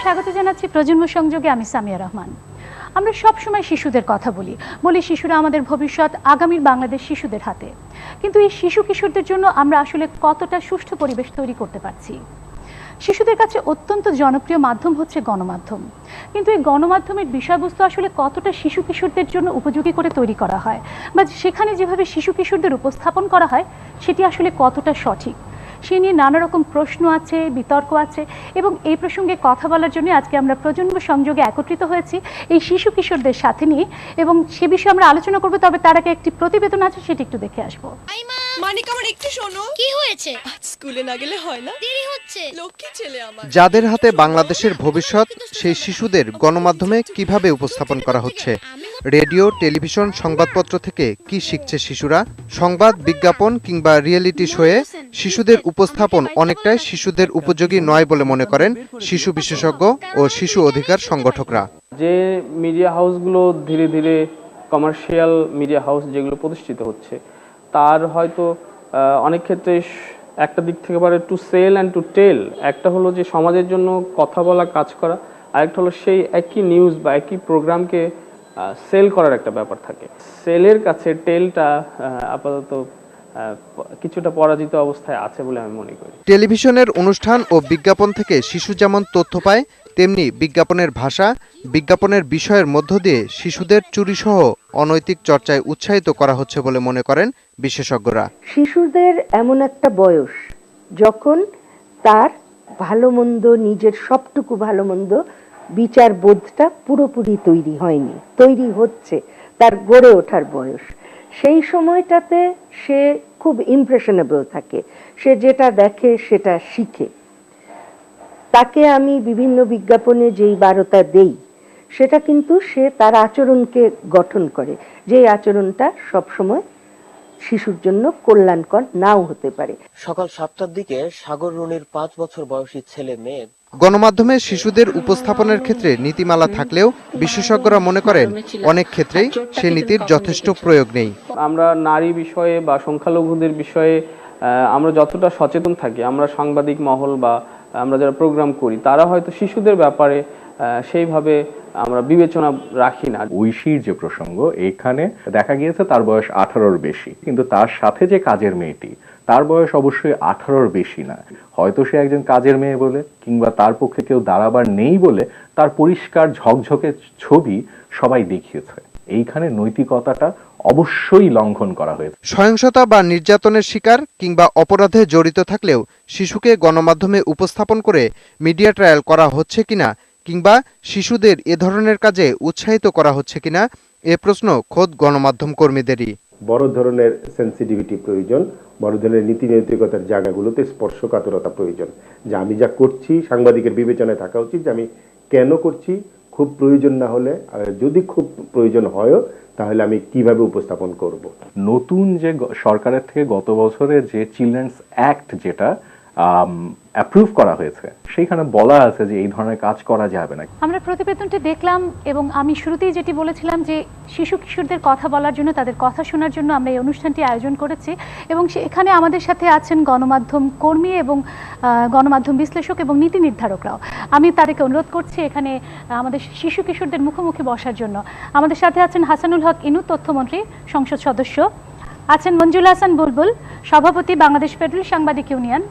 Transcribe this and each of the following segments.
স্বাগত জানাচ্ছি প্রজন্ম সংযোগে। আমি সামিয়া রহমান। আমরা সব সময় শিশুদের কথা বলি শিশুরা আমাদের ভবিষ্যৎ, আগামীর বাংলাদেশ শিশুদের হাতে। কিন্তু এই শিশু কিশোরদের জন্য আমরা আসলে কতটা সুষ্ঠু পরিবেশ তৈরি করতে পারছি? শিশুদের কাছে অত্যন্ত জনপ্রিয় মাধ্যম হচ্ছে গণমাধ্যম, কিন্তু এই গণমাধ্যমের বিষয়বস্তু আসলে কতটা শিশু কিশোরদের জন্য উপযোগী করে তৈরি করা হয়, বা সেখানে যেভাবে শিশু কিশোরদের উপস্থাপন করা হয় সেটি আসলে কতটা সঠিক, সে নিয়ে নানা রকম প্রশ্ন আছে, বিতর্ক আছে। এবং এই প্রসঙ্গে কথা বলার জন্য আজকে আমরা প্রজন্ম সংযোগে একত্রিত হয়েছি এই শিশু কিশোরদের সাথে নিয়ে, এবং সে বিষয়ে আমরা আলোচনা করব। তবে তার আগে একটি প্রতিবেদন আছে, সেটি একটু দেখে আসবো। মানিক, আমার একটু শোনো। কি হয়েছে? স্কুলে না গেলে হয় না, দেরি হচ্ছে। লক্ষ্মী ছেলে আমার। যাদের হাতে বাংলাদেশের ভবিষ্যৎ, সেই শিশুদের গণমাধ্যমে কিভাবে উপস্থাপন করা হচ্ছে? রেডিও, টেলিভিশন, সংবাদপত্র থেকে কি শিখছে শিশুরা? সংবাদ, বিজ্ঞাপন কিংবা রিয়েলিটি শোয়ে শিশুদের উপস্থাপন অনেকটাই শিশুদের উপযোগী নয় বলে মনে করেন শিশু বিশেষজ্ঞ ও শিশু অধিকার সংগঠকরা। যে মিডিয়া হাউসগুলো ধীরে ধীরে কমার্শিয়াল মিডিয়া হাউস যেগুলো প্রতিষ্ঠিত হচ্ছে, তার হয়তো অনেক ক্ষেত্রে একটা দিক থেকে পারে to sell and to tell. একটা হলো যে সমাজের জন্য কথা বলা, কাজ করা, আরেকটা হলো সেই একই নিউজ বা একই প্রোগ্রামকে সেল করার একটা ব্যাপার থাকে। সেলের কাছে টেলটা আপাতত কিছুটা পরাজিত অবস্থায় আছে বলে আমি মনে করি। টেলিভিশনের অনুষ্ঠান ও বিজ্ঞাপন থেকে শিশু যেমন তথ্য পায়, তেমনি বিজ্ঞাপনের ভাষা, বিজ্ঞাপনের বিষয়ের মধ্য দিয়ে শিশুদের চুরিসহ অনৈতিক চর্চায় উৎসাহিত করা হচ্ছে বলে মনে করেন বিশেষজ্ঞরা। শিশুদের এমন একটা বয়স যখন তার ভালো মন্দ, নিজের সবটুকু ভালো মন্দ বিচার বোধটা পুরোপুরি তৈরি হয়নি, তৈরি হচ্ছে, তার গড়ে ওঠার বয়স। সেই সময়টাতে সে খুব ইমপ্রেশনেবল থাকে, সে যেটা দেখে সেটা শিখে। তাকে আমি বিভিন্ন বিজ্ঞাপনে যেই বারতা দেই, সেটা কিন্তু সে তার আচরণকে গঠন করে, যে আচরণটা সবসময় শিশুর জন্য কল্যাণকর নাও হতে পারে। সকাল 7টার দিকে সাগর রুনির 5 বছর বয়সী ছেলে মেয়ে। গণমাধ্যমে শিশুদের উপস্থাপনের ক্ষেত্রে নীতিমালা থাকলেও বিশেষজ্ঞরা মনে করেন অনেক ক্ষেত্রেই সে নীতির যথেষ্ট প্রয়োগ নেই। আমরা নারী বিষয়ে বা সংখ্যালঘুদের বিষয়ে আমরা যতটা সচেতন থাকি, আমরা সাংবাদিক মহল বা আমরা যারা প্রোগ্রাম করি, তারা হয়তো শিশুদের ব্যাপারে সেইভাবে আমরা বিবেচনা রাখি না। ঐশীর যে প্রসঙ্গ, এখানে দেখা গিয়েছে তার বয়স 18-র বেশি, কিন্তু তার সাথে যে কাজের মেয়েটি, তার বয়স অবশ্যই 18-র বেশি না। হয়তো সে একজন কাজের মেয়ে বলে, কিংবা তার পক্ষে কেউ দাঁড়াবার নেই বলে তার পরিষ্কার ঝকঝকে ছবি সবাই দেখিয়েছে। এইখানে নৈতিকতাটা অবশ্যই লঙ্ঘন করা হয়েছে। সহিংসতা বা নির্যাতনের শিকার কিংবা অপরাধে জড়িত থাকলেও শিশুকে গণমাধ্যমে উপস্থাপন করে মিডিয়া ট্রায়াল করা হচ্ছে কিনা, কিংবা শিশুদের এ ধরনের কাজে উৎসাহিত করা হচ্ছে কিনা, এ প্রশ্ন খোদ গণমাধ্যম কর্মীদেরই। বড় ধরনের সেন্সিটিভিটি প্রয়োজন, বড় ধরনের নীতি নৈতিকতার জায়গাগুলোতে স্পর্শকাতরতা প্রয়োজন। যে আমি যা করছি সাংবাদিকের বিবেচনায় থাকা উচিত, যে আমি কেন করছি, খুব প্রয়োজন না হলে, যদি খুব প্রয়োজন হয় তাহলে আমি কিভাবে উপস্থাপন করব। নতুন যে সরকারের থেকে গত বছরে যে চিলড্রেন্স অ্যাক্ট যেটা অ্যাপ্রুভ করা হয়েছে, সেইখানে বলা আছে যে এই ধরনের কাজ করা যাবে না। আমরা প্রতিবেদনটি দেখলাম, এবং আমি শুরুতেই যেটি বলেছিলাম যে শিশু কিশোরদের কথা বলার জন্য, তাদের কথা শোনার জন্য আমরা এই অনুষ্ঠানটি আয়োজন করেছি। এবং এখানে আমাদের সাথে আছেন গণমাধ্যম কর্মী এবং গণমাধ্যম বিশ্লেষক এবং নীতি নির্ধারকরাও। আমি তাদেরকে অনুরোধ করছি এখানে আমাদের শিশু কিশোরদের মুখোমুখি বসার জন্য। আমাদের সাথে আছেন হাসানুল হক ইনু, তথ্যমন্ত্রী, সংসদ সদস্য, আছেন মঞ্জুল হাসান বুলবুল, সভাপতি বাংলাদেশ ফেডারেল সাংবাদিক ইউনিয়ন,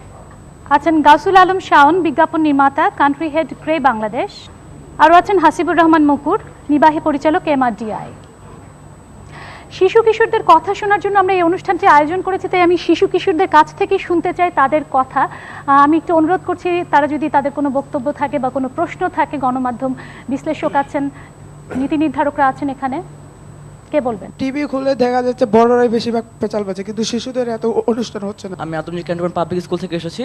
আছেন গাউসুল আলম শাওন, বিজ্ঞাপন নির্মাতা, কান্ট্রি হেড ক্রে বাংলাদেশ, আরও আছেন হাসিবুর রহমান মুকুর, নির্বাহী পরিচালক MRDI। শিশু কিশোরদের কথা শোনার জন্য আমরা এই অনুষ্ঠানটি আয়োজন করেছি, তাই আমি শিশু কিশোরদের কাছ থেকে শুনতে চাই তাদের কথা। আমি একটু অনুরোধ করছি, তারা যদি তাদের কোনো বক্তব্য থাকে বা কোনো প্রশ্ন থাকে, গণমাধ্যম বিশ্লেষক আছেন, নীতি নির্ধারকরা আছেন এখানে, কে বলবেন? টিভি খুলে দেখা যাচ্ছে বড়রাই বেশিরভাগ পেঁচাল বাজে, কিন্তু শিশুদের এত অনুষ্ঠান হচ্ছে না। আমি আতঙ্কিত ক্যান্টনমেন্ট পাবলিক স্কুল থেকে এসেছি।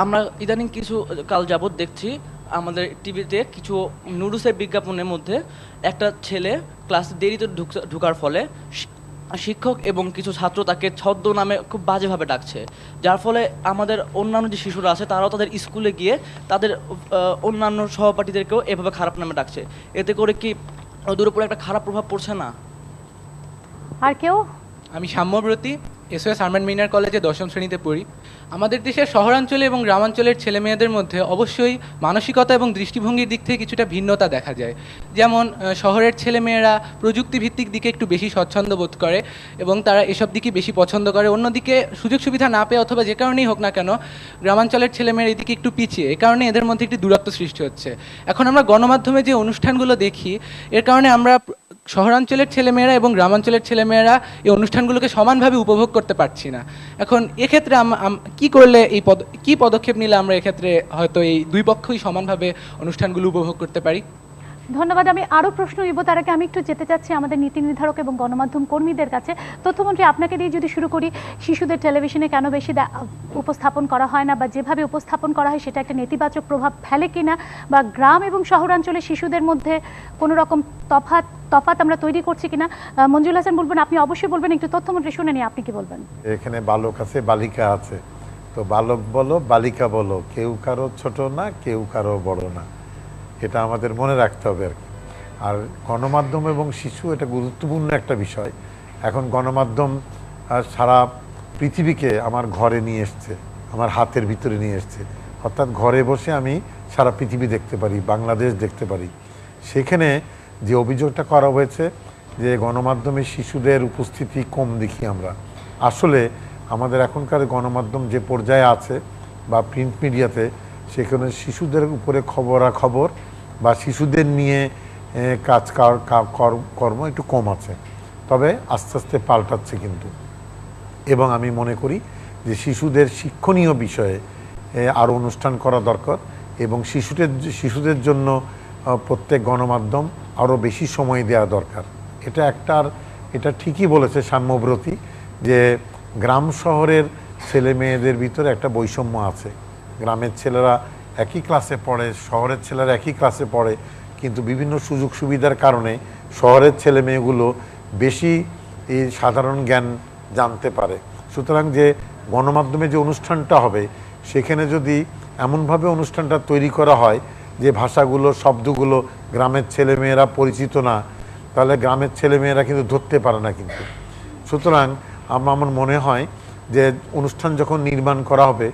আমরা ইদানিং কিছু কাল যাবত দেখছি আমাদের টিভিতে কিছু নুডলসের বিজ্ঞাপনের মধ্যে একটা ছেলে ক্লাসে দেরিতে ঢোকার ফলে শিক্ষক এবং কিছু ছাত্র তাকে ছদ্ম নামে খুব বাজেভাবে ডাকছে, যার ফলে আমাদের অন্যান্য যে শিশুরা আছে তারাও তাদের স্কুলে গিয়ে তাদের অন্যান্য সহপাঠীদেরকেও এভাবে খারাপ নামে ডাকছে। এতে করে কি ওদের উপরে একটা খারাপ প্রভাব পড়ছে না? আর কেউ? আমি সাম্যব্রতী, SOS আর্মান্ড মিনার কলেজে 10ম শ্রেণীতে পড়ি। আমাদের দেশের শহরাঞ্চলে এবং গ্রামাঞ্চলের ছেলেমেয়েদের মধ্যে অবশ্যই মানসিকতা এবং দৃষ্টিভঙ্গির দিক থেকে কিছুটা ভিন্নতা দেখা যায়। যেমন শহরের ছেলেমেয়েরা প্রযুক্তিভিত্তিক দিকে একটু বেশি স্বচ্ছন্দ বোধ করে এবং তারা এসব দিকই বেশি পছন্দ করে। অন্যদিকে সুযোগ সুবিধা না পেয়ে অথবা যে কারণেই হোক না কেন গ্রামাঞ্চলের ছেলেমেয়েরা এদিকে একটু পিছিয়ে, এই কারণে এদের মধ্যে একটি দূরত্ব সৃষ্টি হচ্ছে। এখন আমরা গণমাধ্যমে যে অনুষ্ঠানগুলো দেখি, এর কারণে আমরা শহরাঞ্চলের ছেলেমেয়েরা এবং গ্রামাঞ্চলের ছেলেমেয়েরা এই অনুষ্ঠানগুলোকে সমানভাবে উপভোগ করতে পারছি না। এখন এক্ষেত্রে কি করলে কি পদক্ষেপ নিলে আমরা এক্ষেত্রে হয়তো এই দুই পক্ষই সমানভাবে অনুষ্ঠানগুলো উপভোগ করতে পারি? ধন্যবাদ। আমি আরও প্রশ্ন নিব, তার আগে আমি একটু যেতে চাচ্ছি আমাদের নীতি নির্ধারক এবং গণমাধ্যম কর্মীদের কাছে। তথ্যমন্ত্রী, আপনাকে দিয়ে যদি শুরু করি, শিশুদের টেলিভিশনে কেন বেশি উপস্থাপন করা হয় না, বা যেভাবে উপস্থাপন করা হয় সেটা একটা নেতিবাচক প্রভাব ফেলে কিনা, বা গ্রাম এবং শহরাঞ্চলে শিশুদের মধ্যে কোনো রকম তফাৎ আমরা তৈরি করছি কিনা? মঞ্জুল হাসান বলবেন, আপনি অবশ্যই বলবেন। একটু তথ্যমন্ত্রী শুনে নিই, আপনি কি বলবেন? এখানে বালক আছে, বালিকা আছে, তো বালক বলো বালিকা বলো, কেউ কারো ছোট না, কেউ কারো বড় না, এটা আমাদের মনে রাখতে হবে আর কি। আর গণমাধ্যম এবং শিশু এটা গুরুত্বপূর্ণ একটা বিষয়। এখন গণমাধ্যম সারা পৃথিবীকে আমার ঘরে নিয়ে এসছে, আমার হাতের ভিতরে নিয়ে এসছে, অর্থাৎ ঘরে বসে আমি সারা পৃথিবী দেখতে পারি, বাংলাদেশ দেখতে পারি। সেখানে যে অভিযোগটা করা হয়েছে যে গণমাধ্যমে শিশুদের উপস্থিতি কম দেখি আমরা, আসলে আমাদের এখনকার গণমাধ্যম যে পর্যায়ে আছে বা প্রিন্ট মিডিয়াতে, সেখানে শিশুদের উপরে খবরাখবর বা শিশুদের নিয়ে কর্ম একটু কম আছে, তবে আস্তে আস্তে পাল্টাচ্ছে কিন্তু। এবং আমি মনে করি যে শিশুদের শিক্ষণীয় বিষয়ে আরও অনুষ্ঠান করা দরকার, এবং শিশুদের জন্য প্রত্যেক গণমাধ্যম আরও বেশি সময় দেওয়া দরকার। এটা ঠিকই বলেছে সাম্যব্রতী যে গ্রাম শহরের ছেলে মেয়েদের ভিতরে একটা বৈষম্য আছে। গ্রামের ছেলেরা একই ক্লাসে পড়ে, শহরের ছেলেরা একই ক্লাসে পড়ে, কিন্তু বিভিন্ন সুযোগ সুবিধার কারণে শহরের ছেলে মেয়েগুলো বেশি এই সাধারণ জ্ঞান জানতে পারে। সুতরাং যে গণমাধ্যমে যে অনুষ্ঠানটা হবে, সেখানে যদি এমনভাবে অনুষ্ঠানটা তৈরি করা হয় যে ভাষাগুলো, শব্দগুলো গ্রামের ছেলেমেয়েরা পরিচিত না, তাহলে গ্রামের ছেলেমেয়েরা কিন্তু ধরতে পারে না কিন্তু। সুতরাং আমার মনে হয় যে অনুষ্ঠান যখন নির্মাণ করা হবে,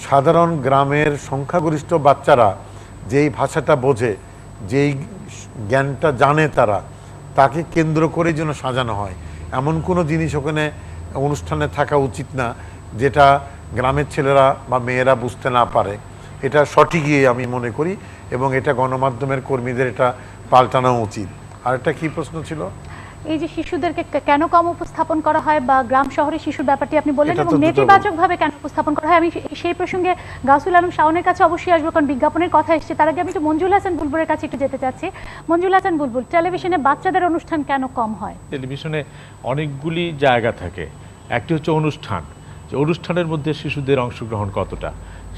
সাধারণ গ্রামের সংখ্যাগরিষ্ঠ বাচ্চারা যেই ভাষাটা বোঝে, যেই জ্ঞানটা জানে তাকে কেন্দ্র করে যেন সাজানো হয়। এমন কোনো জিনিস ওখানে অনুষ্ঠানে থাকা উচিত না যেটা গ্রামের ছেলেরা বা মেয়েরা বুঝতে না পারে। এটা সঠিকই আমি মনে করি, এবং এটা গণমাধ্যমের কর্মীদের এটা পাল্টানো উচিত। আর একটা কি প্রশ্ন ছিল? এই যে শিশুদেরকে কেন কম উপস্থাপন করা হয়, বা গ্রাম শহরে শিশুর ব্যাপারটি আপনি বললেন, এবং নেতিবাচকভাবে কেন উপস্থাপন করা হয়, আমি সেই প্রসঙ্গে গাউসুল আলম শাওনের কাছে অবশ্যই আসবো, কারণ বিজ্ঞাপনের কথা এসেছে। তার আগে আমি একটু মঞ্জুল হাসান বুলবুলের কাছে একটু যেতে চাচ্ছি। মঞ্জুল হাসান বুলবুল, টেলিভিশনে বাচ্চাদের অনুষ্ঠান কেন কম হয়? টেলিভিশনে অনেকগুলি জায়গা থাকে। একটি হচ্ছে অনুষ্ঠান, যে অনুষ্ঠানের মধ্যে শিশুদের অংশগ্রহণ কতটা,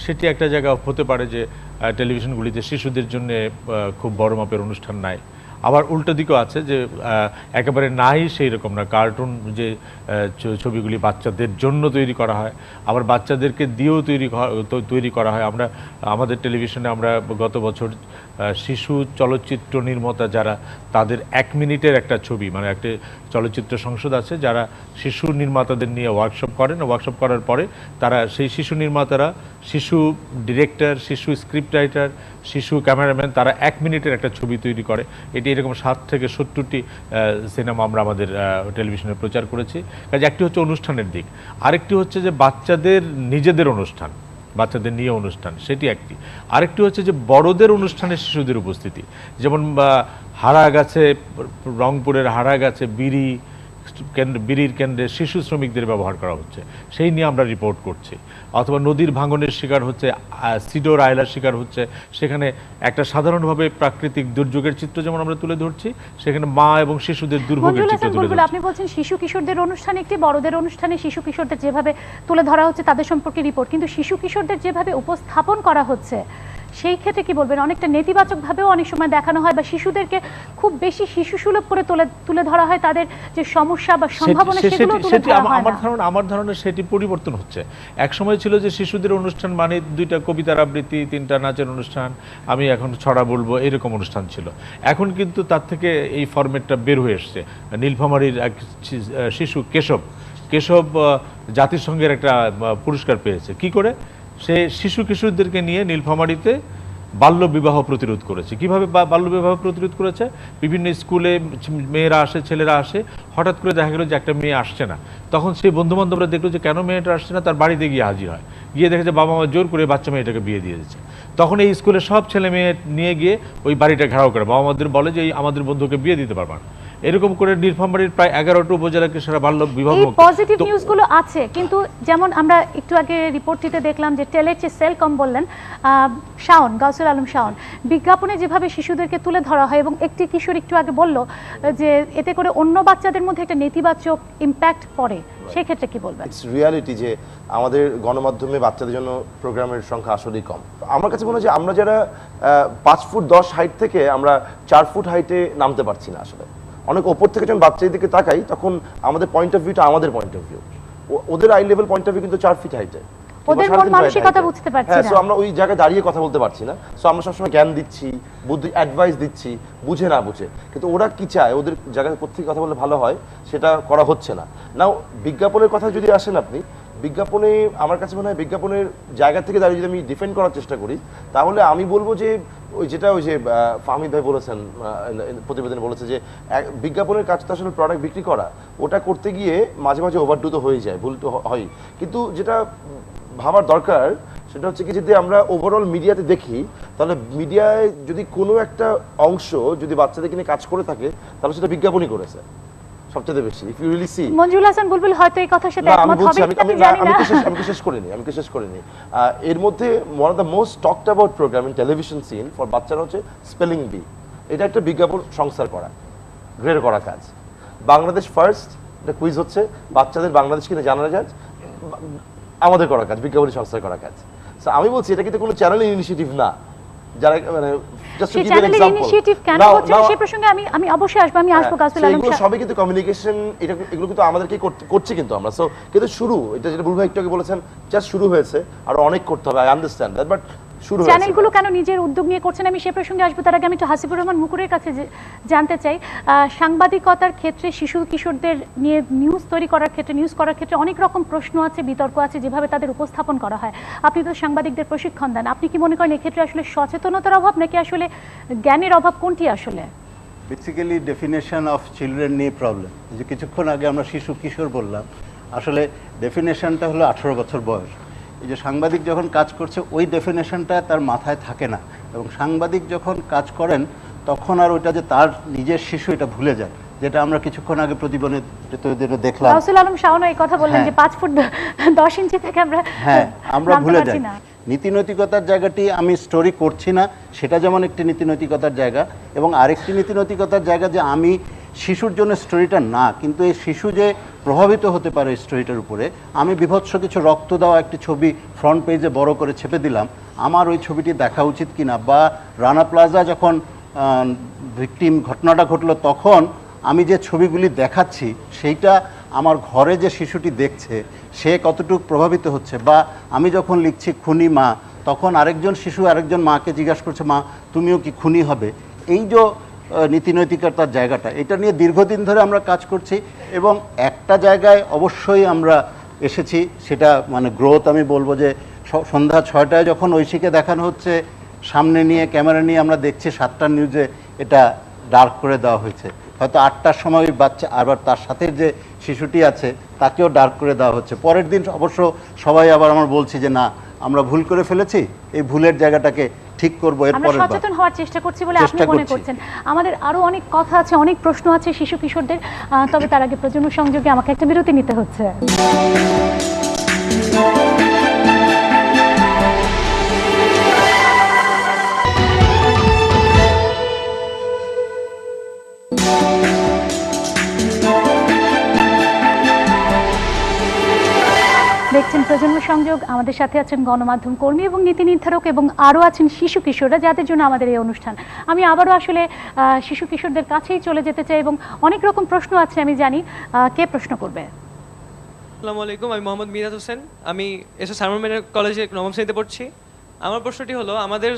সেটি একটা জায়গা হতে পারে যে টেলিভিশনগুলিতে শিশুদের জন্য খুব বড় মাপের অনুষ্ঠান নাই। আবার উল্টো দিকও আছে যে একেবারে নাই সেই রকম না, কার্টুন যে ছবিগুলি বাচ্চাদের জন্য তৈরি করা হয়, আবার বাচ্চাদেরকে দিয়েও তৈরি করা হয়। আমাদের টেলিভিশনে আমরা গত বছর শিশু চলচ্চিত্র নির্মাতা যারা, তাদের 1 মিনিটের একটা ছবি, মানে একটা চলচ্চিত্র সংসদ আছে যারা শিশু নির্মাতাদের নিয়ে ওয়ার্কশপ করেন। ওয়ার্কশপ করার পরে তারা সেই শিশু নির্মাতারা, শিশু ডিরেক্টর, শিশু স্ক্রিপ্ট রাইটার, শিশু ক্যামেরাম্যান, তারা 1 মিনিটের একটা ছবি তৈরি করে। এটি এরকম 60 থেকে 70টি সিনেমা আমরা আমাদের টেলিভিশনে প্রচার করেছি। কাজে একটি হচ্ছে অনুষ্ঠানের দিক, আরেকটি হচ্ছে যে বাচ্চাদের নিজেদের অনুষ্ঠান, বাচ্চাদের নিয়ে অনুষ্ঠান, সেটি একটি। আরেকটি হচ্ছে যে বড়দের অনুষ্ঠানে শিশুদের উপস্থিতি, যেমন হারাগাছে, রংপুরের হারাগাছে বিড়ির কেন্দ্রে শিশু শ্রমিকদের ব্যবহার করা হচ্ছে, সেই নিয়ে আমরা রিপোর্ট করছি। অথবা নদীর ভাঙনের শিকার হচ্ছে, সিডোর আয়লার শিকার হচ্ছে, সেখানে একটা সাধারণভাবে প্রাকৃতিক দুর্যোগের চিত্র যেমন আমরা তুলে ধরছি, সেখানে মা এবং শিশুদের দুর্ভোগের চিত্র তুলে ধরছি। আপনি বলছেন শিশু কিশোরদের অনুষ্ঠানে একটি, বড়দের অনুষ্ঠানে শিশু কিশোরদের যেভাবে তুলে ধরা হচ্ছে তাদের সম্পর্কে রিপোর্ট, কিন্তু শিশু কিশোরদের যেভাবে উপস্থাপন করা হচ্ছে সেই ক্ষেত্রে কি বলবেন? অনেকটা নেতিবাচকভাবেও অনেক সময় দেখানো হয়, বা শিশুদেরকে খুব বেশি শিশু সুলভ করে তুলে ধরা হয়, তাদের যে সমস্যা বা সম্ভাবনা সেগুলো তুলে ধরা হয় না। আমার ধারণা সেটি পরিবর্তন হচ্ছে। এক সময় ছিল যে শিশুদের অনুষ্ঠান মানে 2টা কবিতার আবৃত্তি, 3টা নাচের অনুষ্ঠান, আমি এখন ছড়া বলবো, এরকম অনুষ্ঠান ছিল। এখন কিন্তু তার থেকে এই ফরম্যাটটা বের হয়ে এসছে। নীলফামারীর এক শিশু কেশব, কেশব জাতিসংঘের একটা পুরস্কার পেয়েছে কি করে? সে শিশু কিশোরদেরকে নিয়ে নীলফামারীতে বাল্য বিবাহ প্রতিরোধ করেছে। কিভাবে বাল্য বিবাহ প্রতিরোধ করেছে? বিভিন্ন স্কুলে মেয়েরা আসে, ছেলেরা আসে, হঠাৎ করে দেখা গেল যে একটা মেয়ে আসছে না, তখন সেই বন্ধু বান্ধবরা দেখলো যে কেন মেয়েটা আসছে না, তার বাড়িতে গিয়ে হাজির হয়, গিয়ে দেখে যে বাবা মা জোর করে বাচ্চা মেয়েটাকে বিয়ে দিয়ে দিচ্ছে। তখন এই স্কুলের সব ছেলে মেয়ে নিয়ে গিয়ে ওই বাড়িটা ঘেরাও করে, বাবা মাদের বলে যে আমাদের বন্ধুকে বিয়ে দিতে পারবা না। এরকম করে নীলফামারীর প্রায় 11টা উপজেলাকে সারা বাল্য বিবাহ এই পজিটিভ নিউজগুলো আছে, কিন্তু যেমন আমরা একটু আগে রিপোর্টটিতে দেখলাম যে টেলেচে সেলকম বললেন শাওন, গাউসুল আলম শাওন, বিজ্ঞাপনে যেভাবে শিশুদেরকে তুলে ধরা হয় এবং একটি কিশোর একটু আগে বলল যে এতে করে অন্য বাচ্চাদের মধ্যে একটা নেতিবাচক ইম্প্যাক্ট পড়ে, সেই ক্ষেত্রে কি বলবেন? ইটস রিয়ালিটি যে আমাদের গণমাধ্যমে বাচ্চাদের জন্য প্রোগ্রামের সংখ্যা আসলেই কম। আমার কাছে মনে হয় যে আমরা যারা 5 ফুট 10 হাইট থেকে আমরা 4 ফুট হাইটে নামতে পারছি না। আসলে অনেক ওপর থেকে যখন বাচ্চাদের দিকে তাকাই তখন আমাদের পয়েন্ট অফ ভিউটা আমাদের পয়েন্ট অফ ভিউ, ওদের I level point of view কিন্তু 4 ফিট হাইটে, ওদের মন মানসিকতা বুঝতে পারছি না। সো আমরা ওই জায়গায় দাঁড়িয়ে কথা বলতে পারছি না। সো আমরা সবসময় জ্ঞান দিচ্ছি, বুদ্ধি অ্যাডভাইস দিচ্ছি, বুঝে না বুঝে, কিন্তু ওরা কি চায়, ওদের জায়গায় কোথেকে কথা বললে ভালো হয় সেটা করা হচ্ছে না। নাও বিজ্ঞাপনের কথা যদি আসেন আপনি, বিজ্ঞাপনে আমার কাছে মনে হয় বিজ্ঞাপনের জায়গা থেকে দাঁড়িয়ে যদি আমি ডিফেন্ড করার চেষ্টা করি তাহলে আমি বলবো যে ওই যে ফাহমিদ ভাই বলেছেন, প্রতিবেদনে বলেছে যে বিজ্ঞাপনের কাজ তো আসলে প্রোডাক্ট বিক্রি করা, ওটা করতে গিয়ে মাঝে মাঝে ওভারডু তো হয়ে যায়, ভুল তো হয়, কিন্তু যেটা ভাবার দরকার সেটা হচ্ছে কি, যদি আমরা ওভারঅল মিডিয়াতে দেখি তাহলে মিডিয়ায় যদি কোনো একটা অংশ যদি বাচ্চাদেরকে নিয়ে কাজ করে থাকে তাহলে সেটা বিজ্ঞাপনই করেছে সবচেয়ে বেশি। If you really see, Manjul Hasan Bulbul হয়তো এই কথার সাথে একমত হবে, আমি শেষ করিনি। এর মধ্যে one of the most talked about programme in television scene for বাচ্চারা হচ্ছে স্পেলিং বি। এটা একটা বিজ্ঞাপন সংস্থার করা, গ্রেড করা কাজ। বাংলাদেশ ফার্স্ট একটা কুইজ হচ্ছে, বাচ্চাদের বাংলাদেশ কিনে জানা যায়, আমাদের করা কাজ, বিজ্ঞাপনী সংস্থার করা কাজ। সো আমি বলছি এটা কিন্তু কোনো চ্যানেলের ইনিশিয়েটিভ না, যারা মানে সবই কিন্তু কমিউনিকেশন, এগুলো কিন্তু আমাদেরকে করছে, কিন্তু আমরা সো কিন্তু শুরু, এটা যেটা বুলবুল ভাই একটু আগে বলেছেন, জাস্ট শুরু হয়েছে, আর অনেক করতে হবে, আই আন্ডারস্ট্যান্ড দ্যাট, বাট চ্যানেলগুলো কেন নিজের উদ্যোগ নিয়ে করছেন আমি সে প্রসঙ্গে আসবো। তার আগে আমি একটু হাসিবুর রহমান মুকুরের কাছে জানতে চাই, সাংবাদিকতার ক্ষেত্রে শিশু কিশোরদের নিয়ে নিউজ তৈরি করার ক্ষেত্রে, নিউজ করার ক্ষেত্রে অনেক রকম প্রশ্ন আছে, বিতর্ক আছে, যেভাবে তাদের উপস্থাপন করা হয়। আপনি তো সাংবাদিকদের প্রশিক্ষণ দেন, আপনি কি মনে করেন এক্ষেত্রে আসলে সচেতনতার অভাব নাকি আসলে জ্ঞানের অভাব, কোনটি আসলে? বেসিক্যালি ডেফিনেশন অফ চিলড্রেন নিয়ে প্রবলেম। যে কিছুক্ষণ আগে আমরা শিশু কিশোর বললাম, আসলে ডেফিনেশনটা হলো 18 বছর বয়স। এই যে সাংবাদিক যখন কাজ করছে ওই ডেফিনেশনটা তার মাথায় থাকে না, এবং সাংবাদিক যখন কাজ করেন তখন আর ওইটা যে তার নিজের শিশু এটা ভুলে যায়, যেটা আমরা কিছুক্ষণ আগে প্রতিবেদনে দেখলাম। গাউসুল আলম শাওন এই কথা বললেন যে 5 ফুট 10 ইঞ্চি থেকে আমরা ভুলে যাই। নীতি নৈতিকতার জায়গাটি আমি স্টোরি করছি না, সেটা যেমন একটি নীতি নৈতিকতার জায়গা, এবং আরেকটি নীতি নৈতিকতার জায়গা যে আমি শিশুর জন্য স্টোরিটা না, কিন্তু এই শিশু যে প্রভাবিত হতে পারে এই স্টোরিটার উপরে, আমি বিভৎস কিছু রক্ত দেওয়া একটি ছবি ফ্রন্ট পেজে বড় করে ছেপে দিলাম, আমার ওই ছবিটি দেখা উচিত কিনা, বা রানা প্লাজা যখন ভিকটিম ঘটনাটা ঘটলো তখন আমি যে ছবিগুলি দেখাচ্ছি সেইটা আমার ঘরে যে শিশুটি দেখছে সে কতটুকু প্রভাবিত হচ্ছে, বা আমি যখন লিখছি খুনি মা, তখন আরেকজন শিশু আরেকজন মাকে জিজ্ঞাসা করছে, মা তুমিও কি খুনি হবে? এই যে নীতি নৈতিকতার জায়গাটা, এটা নিয়ে দীর্ঘদিন ধরে আমরা কাজ করছি, এবং একটা জায়গায় অবশ্যই আমরা এসেছি, সেটা মানে গ্রোথ। আমি বলবো যে সন্ধ্যা 6টায় যখন ঐশীকে দেখানো হচ্ছে সামনে নিয়ে ক্যামেরা নিয়ে, আমরা দেখছি 7টার নিউজে এটা ডার্ক করে দেওয়া হয়েছে, হয়তো 8টার সময় ওই বাচ্চা আবার তার সাথে যে শিশুটি আছে তাকেও ডার্ক করে দেওয়া হচ্ছে। পরের দিন অবশ্য সবাই আবার আমরা বলছি যে না আমরা ভুল করে ফেলেছি, এই ভুলের জায়গাটাকে ঠিক করবো, আমরা সচেতন হওয়ার চেষ্টা করছি বলে আপনি মনে করছেন। আমাদের আরো অনেক কথা আছে, অনেক প্রশ্ন আছে শিশু কিশোরদের, তবে তার আগে প্রজন্ম সংযোগে আমাকে একটা বিরতি নিতে হচ্ছে। দেখছেন প্রজন্ম সংযোগ, আমাদের সাথে আছেন গণমাধ্যম কর্মী এবং নীতি নির্ধারক, এবং আরও আছেন শিশু কিশোররা, যাদের জন্য আমাদের এই অনুষ্ঠান। আমি আবারও আসলে শিশু কিশোরদের কাছেই চলে যেতে চাই, এবং অনেক রকম প্রশ্ন আছে, আমি জানি কে প্রশ্ন করবে। আসসালামু আলাইকুম, আমি মোহাম্মদ মিরাজ হোসেন, আমি এসএস সারমন কলেজে 9ম শ্রেণীতে পড়ছি। আমার প্রশ্নটি হলো, আমাদের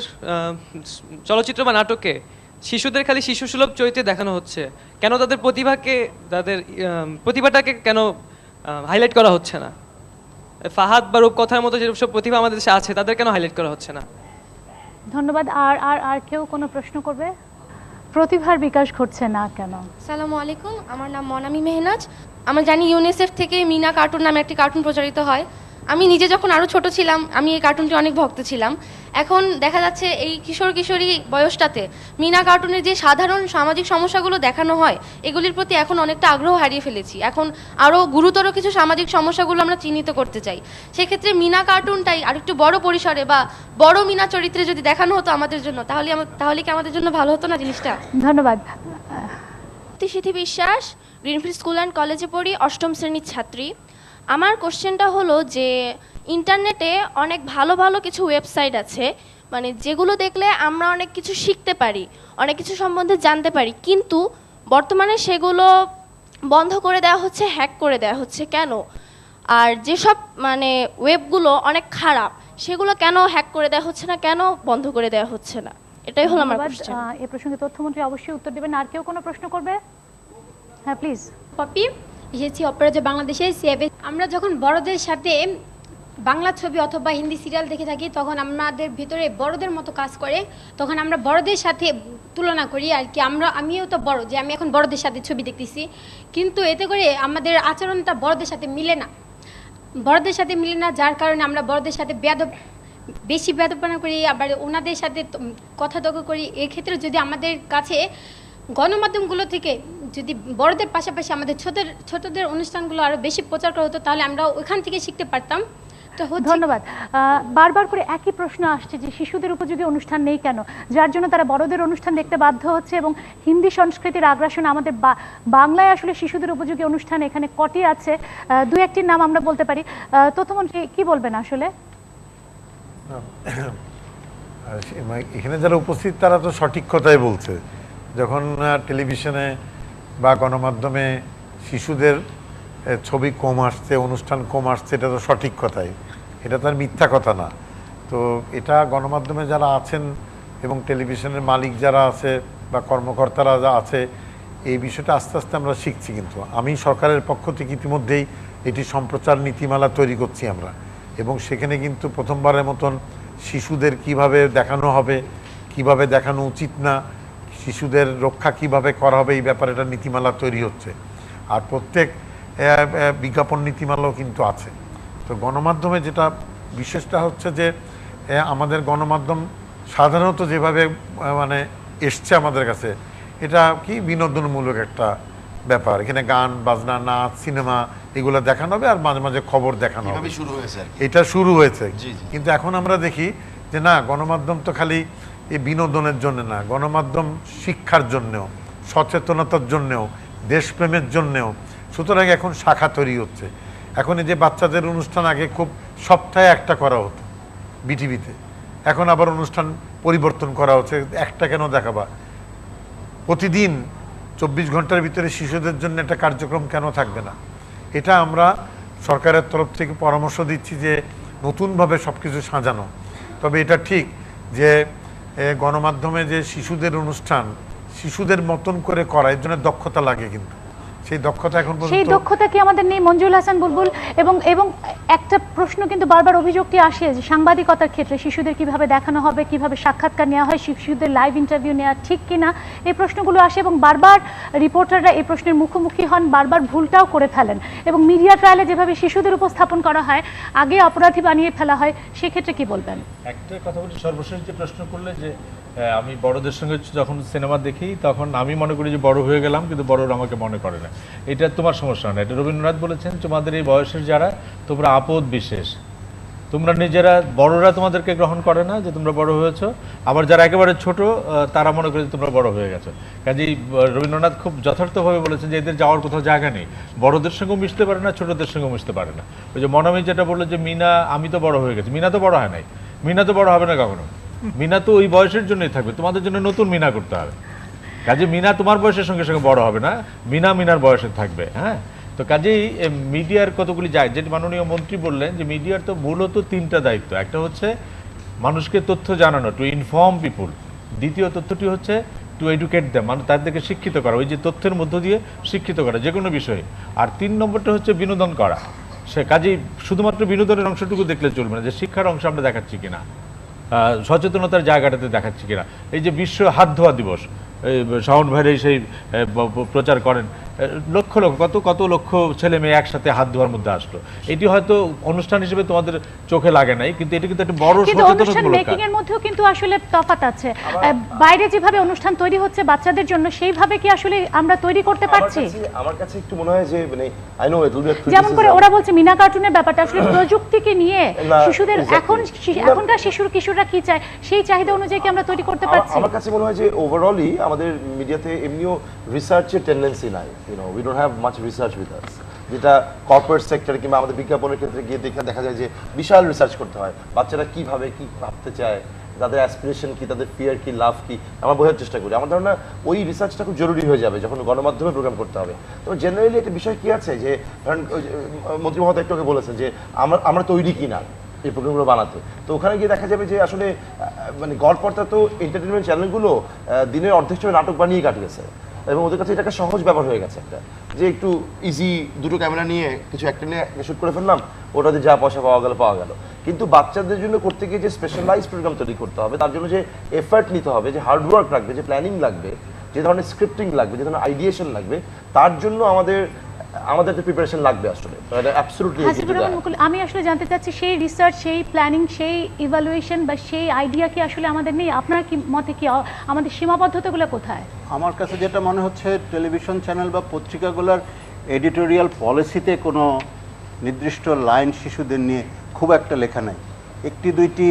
চলচ্চিত্র বা নাটকে শিশুদের খালি শিশুসুলভ চরিত্রে দেখানো হচ্ছে, কেন তাদের প্রতিভাটাকে কেন হাইলাইট করা হচ্ছে না? ফাহাদ বা রূপকথার মতো যেসব প্রতিভা আমাদের দেশে আছে তাদের কেন হাইলাইট করা হচ্ছে না? ধন্যবাদ। আর আর আর কেউ কোনো প্রশ্ন করবে? প্রতিভার বিকাশ ঘটছে না কেন? আসসালামু আলাইকুম, আমার নাম মনামি মেহনাজ। আমরা জানি ইউনিসেফ থেকে মিনা কার্টুন নামে একটি কার্টুন প্রচারিত হয়। আমি নিজে যখন আরও ছোট ছিলাম আমি এই কার্টুনটি অনেক ভক্ত ছিলাম। এখন দেখা যাচ্ছে এই কিশোর কিশোরী বয়সটাতে মিনা কার্টুনের যে সাধারণ সামাজিক সমস্যাগুলো দেখানো হয় এগুলির প্রতি এখন অনেকটা আগ্রহ হারিয়ে ফেলেছি। এখন আরও গুরুতর কিছু সামাজিক সমস্যাগুলো আমরা চিহ্নিত করতে চাই। সেক্ষেত্রে মিনা কার্টুনটাই আর একটু বড় পরিসরে বা বড় মিনা চরিত্রে যদি দেখানো হতো আমাদের জন্য, তাহলে কি আমাদের জন্য ভালো হতো না জিনিসটা? ধন্যবাদ। সিথি বিশ্বাস, গ্রিনফিল্ড স্কুল অ্যান্ড কলেজে পড়ি, 8ম শ্রেণীর ছাত্রী। আমার কোশ্চেনটা হলো যে ইন্টারনেটে অনেক ভালো ভালো কিছু ওয়েবসাইট আছে, মানে যেগুলো দেখলে আমরা অনেক কিছু শিখতে পারি, অনেক কিছু সম্বন্ধে জানতে পারি, কিন্তু বর্তমানে সেগুলো বন্ধ করে দেওয়া হচ্ছে, হ্যাক করে দেওয়া হচ্ছে কেন? আর যেসব মানে ওয়েবগুলো অনেক খারাপ সেগুলো কেন হ্যাক করে দেওয়া হচ্ছে না, কেন বন্ধ করে দেওয়া হচ্ছে না? এটাই হলো আমার কোশ্চেন। এই প্রসঙ্গে তথ্যমন্ত্রী অবশ্যই উত্তর দেবেন। আর কেউ কোনো প্রশ্ন করবে? হ্যাঁ প্লিজ। পপি, এসেছি অপরাজয় বাংলাদেশে সিএফএ। আমরা যখন বড়দের সাথে বাংলা ছবি অথবা হিন্দি সিরিয়াল দেখে থাকি তখন আমাদের ভিতরে বড়দের মতো কাজ করে, তখন আমরা বড়দের সাথে তুলনা করি আর কি। আমিও তো বড়, যে আমি এখন বড়দের সাথে ছবি দেখতেছি, কিন্তু এতে করে আমাদের আচরণটা বড়দের সাথে মিলে না, যার কারণে আমরা বড়দের সাথে বেশি বেদপনা করি, আবার ওনাদের সাথে কথা তর্ক করি। এক্ষেত্রে যদি আমাদের কাছে গণমাধ্যমগুলো থেকে যদি বড়দের পাশাপাশি আমাদের ছোটদের অনুষ্ঠানগুলো আরও বেশি প্রচার করা হতো তাহলে আমরা ওইখান থেকে শিখতে পারতাম। তো ধন্যবাদ। বারবার করে একই প্রশ্ন আসছে যে শিশুদের উপযোগী অনুষ্ঠান নেই কেন, যার জন্য তারা বড়দের অনুষ্ঠান দেখতে বাধ্য হচ্ছে, এবং হিন্দি সংস্কৃতির আগ্রাসন আমাদের বাংলায় আসলে শিশুদের উপযোগী অনুষ্ঠান এখানে কটি আছে? দু একটির নাম আমরা বলতে পারি। তথ্যমন্ত্রী কি বলবেন আসলে? এখানে যারা উপস্থিত তারা তো সঠিক কথাই বলছে। যখন টেলিভিশনে বা গণমাধ্যমে শিশুদের ছবি কম আসছে, অনুষ্ঠান কম আসছে, এটা তো সঠিক কথাই, এটা তার মিথ্যা কথা না। তো এটা গণমাধ্যমে যারা আছেন এবং টেলিভিশনের মালিক যারা আছে বা কর্মকর্তারা যা আছে, এই বিষয়টা আস্তে আস্তে আমরা শিখছি। কিন্তু আমি সরকারের পক্ষ থেকে ইতিমধ্যেই এটি সম্প্রচার নীতিমালা তৈরি করছি আমরা, এবং সেখানে কিন্তু প্রথমবারের মতন শিশুদের কিভাবে দেখানো হবে, কিভাবে দেখানো উচিত না, শিশুদের রক্ষা কিভাবে করা হবে, এই ব্যাপারে একটা নীতিমালা তৈরি হচ্ছে। আর প্রত্যেক বিজ্ঞাপন নীতিমালাও কিন্তু আছে। তো গণমাধ্যমে যেটা বিশেষটা হচ্ছে যে আমাদের গণমাধ্যম সাধারণত যেভাবে মানে এসছে আমাদের কাছে, এটা কি বিনোদনমূলক একটা ব্যাপার। এখানে গান বাজনা, নাচ, সিনেমা এগুলো দেখানো হবে, আর মাঝে মাঝে খবর দেখানো হবে। এটা শুরু হয়েছে। কিন্তু এখন আমরা দেখি যে না, গণমাধ্যম তো খালি এই বিনোদনের জন্য না, গণমাধ্যম শিক্ষার জন্যেও, সচেতনতার জন্যেও, দেশপ্রেমের জন্যেও। সুতরাং এখন শাখা তৈরি হচ্ছে। এখন এই যে বাচ্চাদের অনুষ্ঠান আগে খুব সপ্তাহে একটা করা হতো বিটিভিতে, এখন আবার অনুষ্ঠান পরিবর্তন করা হচ্ছে। একটা কেন দেখাবা, প্রতিদিন 24 ঘন্টার ভিতরে শিশুদের জন্য একটা কার্যক্রম কেন থাকবে না? এটা আমরা সরকারের তরফ থেকে পরামর্শ দিচ্ছি যে নতুনভাবে সব কিছু সাজানো। তবে এটা ঠিক যে গণমাধ্যমে যে শিশুদের অনুষ্ঠান শিশুদের মতন করে করা, এর জন্য দক্ষতা লাগে, কিন্তু সেই দক্ষতা এখন পর্যন্ত, সেই দক্ষতা কি আমাদের নেই? মঞ্জুল হাসান বুলবুল, এবং একটা প্রশ্ন কিন্তু বারবার অভিযোগটি আসে যে সাংবাদিকতার ক্ষেত্রে শিশুদের কিভাবে দেখানো হবে, কিভাবে সাক্ষাৎকার নেওয়া হয়, শিশুদের লাইভ ইন্টারভিউ নেওয়া ঠিক কিনা, এই প্রশ্নগুলো আসে, এবং বারবার রিপোর্টাররা এই প্রশ্নের মুখোমুখি হন, বারবার ভুলটাও করে ফেলেন, এবং মিডিয়া ট্রায়ালে যেভাবে শিশুদের উপস্থাপন করা হয়, আগে অপরাধী বানিয়ে ফেলা হয়, সেক্ষেত্রে কি বলবেন? একটা কথা বলি, সর্বশেষ যে প্রশ্ন করলে যে আমি বড়দের সঙ্গে যখন সিনেমা দেখি তখন আমি মনে করি যে বড় হয়ে গেলাম, কিন্তু বড়রা আমাকে মনে করে না। এটা তোমার সমস্যা না, এটা রবীন্দ্রনাথ বলেছেন, তোমাদের এই বয়সের যারা, তোমরা আপদ বিশেষ, তোমরা নিজেরা, বড়রা তোমাদেরকে গ্রহণ করে না যে তোমরা বড় হয়েছো, আবার যারা একেবারে ছোট তারা মনে করে যে তোমরা বড় হয়ে গেছো। কাজেই রবীন্দ্রনাথ খুব যথার্থভাবে বলেছেন যে এদের যাওয়ার কোথাও জায়গা নেই, বড়দের সঙ্গেও মিশতে পারে না, ছোটদের সঙ্গেও মিশতে পারে না। ওই যে মনামি যেটা বললো যে মিনা, আমি তো বড় হয়ে গেছি, মিনা তো বড় হয় নাই, মিনা তো বড় হবে না কখনো, মিনা তো ওই বয়সের জন্যই থাকবে, তোমাদের জন্য নতুন মিনা করতে হবে। কাজে মিনা তোমার বয়সের সঙ্গে সঙ্গে বড় হবে না, মিনা মিনার বয়সে থাকবে। হ্যাঁ, তো কাজেই মিডিয়ার কতগুলি যায়, যেটি মাননীয় মন্ত্রী বললেন যে মিডিয়ার তো মূলত 3টা দায়িত্ব। একটা হচ্ছে মানুষকে তথ্য জানানো, টু ইনফর্ম পিপুল। দ্বিতীয় তথ্যটি হচ্ছে টু এডুকেট দেম, মানে তাদেরকে শিক্ষিত করা, ওই যে তথ্যের মধ্য দিয়ে শিক্ষিত করা যে কোনো বিষয়ে। আর 3 নম্বরটা হচ্ছে বিনোদন করা। সে কাজেই শুধুমাত্র বিনোদনের অংশটুকু দেখলে চলবে না, যে শিক্ষার অংশ আমরা দেখাচ্ছি কিনা, সচেতনতার জায়গাটাতে দেখাচ্ছি কিনা। এই যে বিশ্ব হাত ধোয়া দিবস, শাওন ভাইরে সেই প্রচার করেন, লক্ষ লক্ষ কত লক্ষ ছেলে মেয়ে একসাথে হাত ধোয়ার মধ্যে আসলো। এটি হয়তো অনুষ্ঠান হিসেবে তোমাদের চোখে লাগে নাই, কিন্তু এটা কিন্তু একটা বড় সচেতনতামূলক কাজ। মেকিং এর মধ্যেও কিন্তু আসলে তফাৎ আছে। বাইরে যেভাবে অনুষ্ঠান তৈরি হচ্ছে বাচ্চাদের জন্য, সেইভাবে কি আসলে আমরা তৈরি করতে পারছি? আমার কাছে একটু মনে হয় যে মানে I know it will be, যেমন করে ওরা বলছে মিনা কার্টুনের ব্যাপারটা আসলে প্রযুক্তিকে নিয়ে শিশুদের এখনকার কিশোররা কি চায় সেই চাহিদা অনুযায়ী কি আমরা তৈরি করতে পারছি? আমার কাছে মনে হয় যে ওভারঅলই আমাদের মিডিয়াতে এমনিও রিসার্চের টেন্ডেন্সি নাই, we don't have much research with us, যেটা কর্পোরেট সেক্টরে কিংবা আমাদের বিজ্ঞাপনের ক্ষেত্রে গিয়ে দেখা যায় যে বিশাল রিসার্চ করতে হয়, বাচ্চারা কিভাবে কি ভাবতে চায়, তাদের অ্যাসপিরেশন কি, তাদের ফিয়ার কি, লাভ কি, আমরা বোঝার চেষ্টা করি। আমার ধারণা ওই রিসার্চটা খুব জরুরি হয়ে যাবে যখন গণমাধ্যমে প্রোগ্রাম করতে হবে। তবে জেনারেলি একটা বিষয় কি আছে যে ধরেন মন্ত্রী মহোদয় একটু আগে বলেছেন যে আমরা তৈরি কিনা এই প্রোগ্রামগুলো বানাতে, তো ওখানে গিয়ে দেখা যাবে যে আসলে মানে গড়পড়তা তো এন্টারটেনমেন্ট চ্যানেলগুলো দিনের অর্ধেক সময় নাটক বানিয়ে কাটিয়েছে, এবং ওদের কাছে এটা একটা সহজ ব্যাপার হয়ে গেছে, একটা যে একটু ইজি দুটো ক্যামেরা নিয়ে কিছু একটা নিয়ে শুট করে ফেললাম, ওটাতে যা পয়সা পাওয়া গেল। কিন্তু বাচ্চাদের জন্য করতে গিয়ে যে স্পেশালাইজ প্রোগ্রাম তৈরি করতে হবে, তার জন্য যে এফার্ট নিতে হবে, যে হার্ডওয়ার্ক লাগবে, যে প্ল্যানিং লাগবে, যে ধরনের স্ক্রিপ্টিং লাগবে, যে ধরনের আইডিয়েশন লাগবে, তার জন্য আমাদের একটা প্রিপারেশন লাগবে আসলে। অ্যাবসলিউটলি। আমি আসলে জানতে চাচ্ছি সেই রিসার্চ, সেই প্ল্যানিং, সেই ইভালুয়েশন বা সেই আইডিয়া কি আসলে আমাদের নেই? আপনার কি মতে কি আমাদের সীমাবদ্ধতাগুলো কোথায়? আমার কাছে যেটা মনে হচ্ছে টেলিভিশন চ্যানেল বা পত্রিকাগুলোর এডিটোরিয়াল পলিসিতে কোনো নির্দিষ্ট লাইন শিশুদের নিয়ে খুব একটা লেখা নাই। একটি দুইটি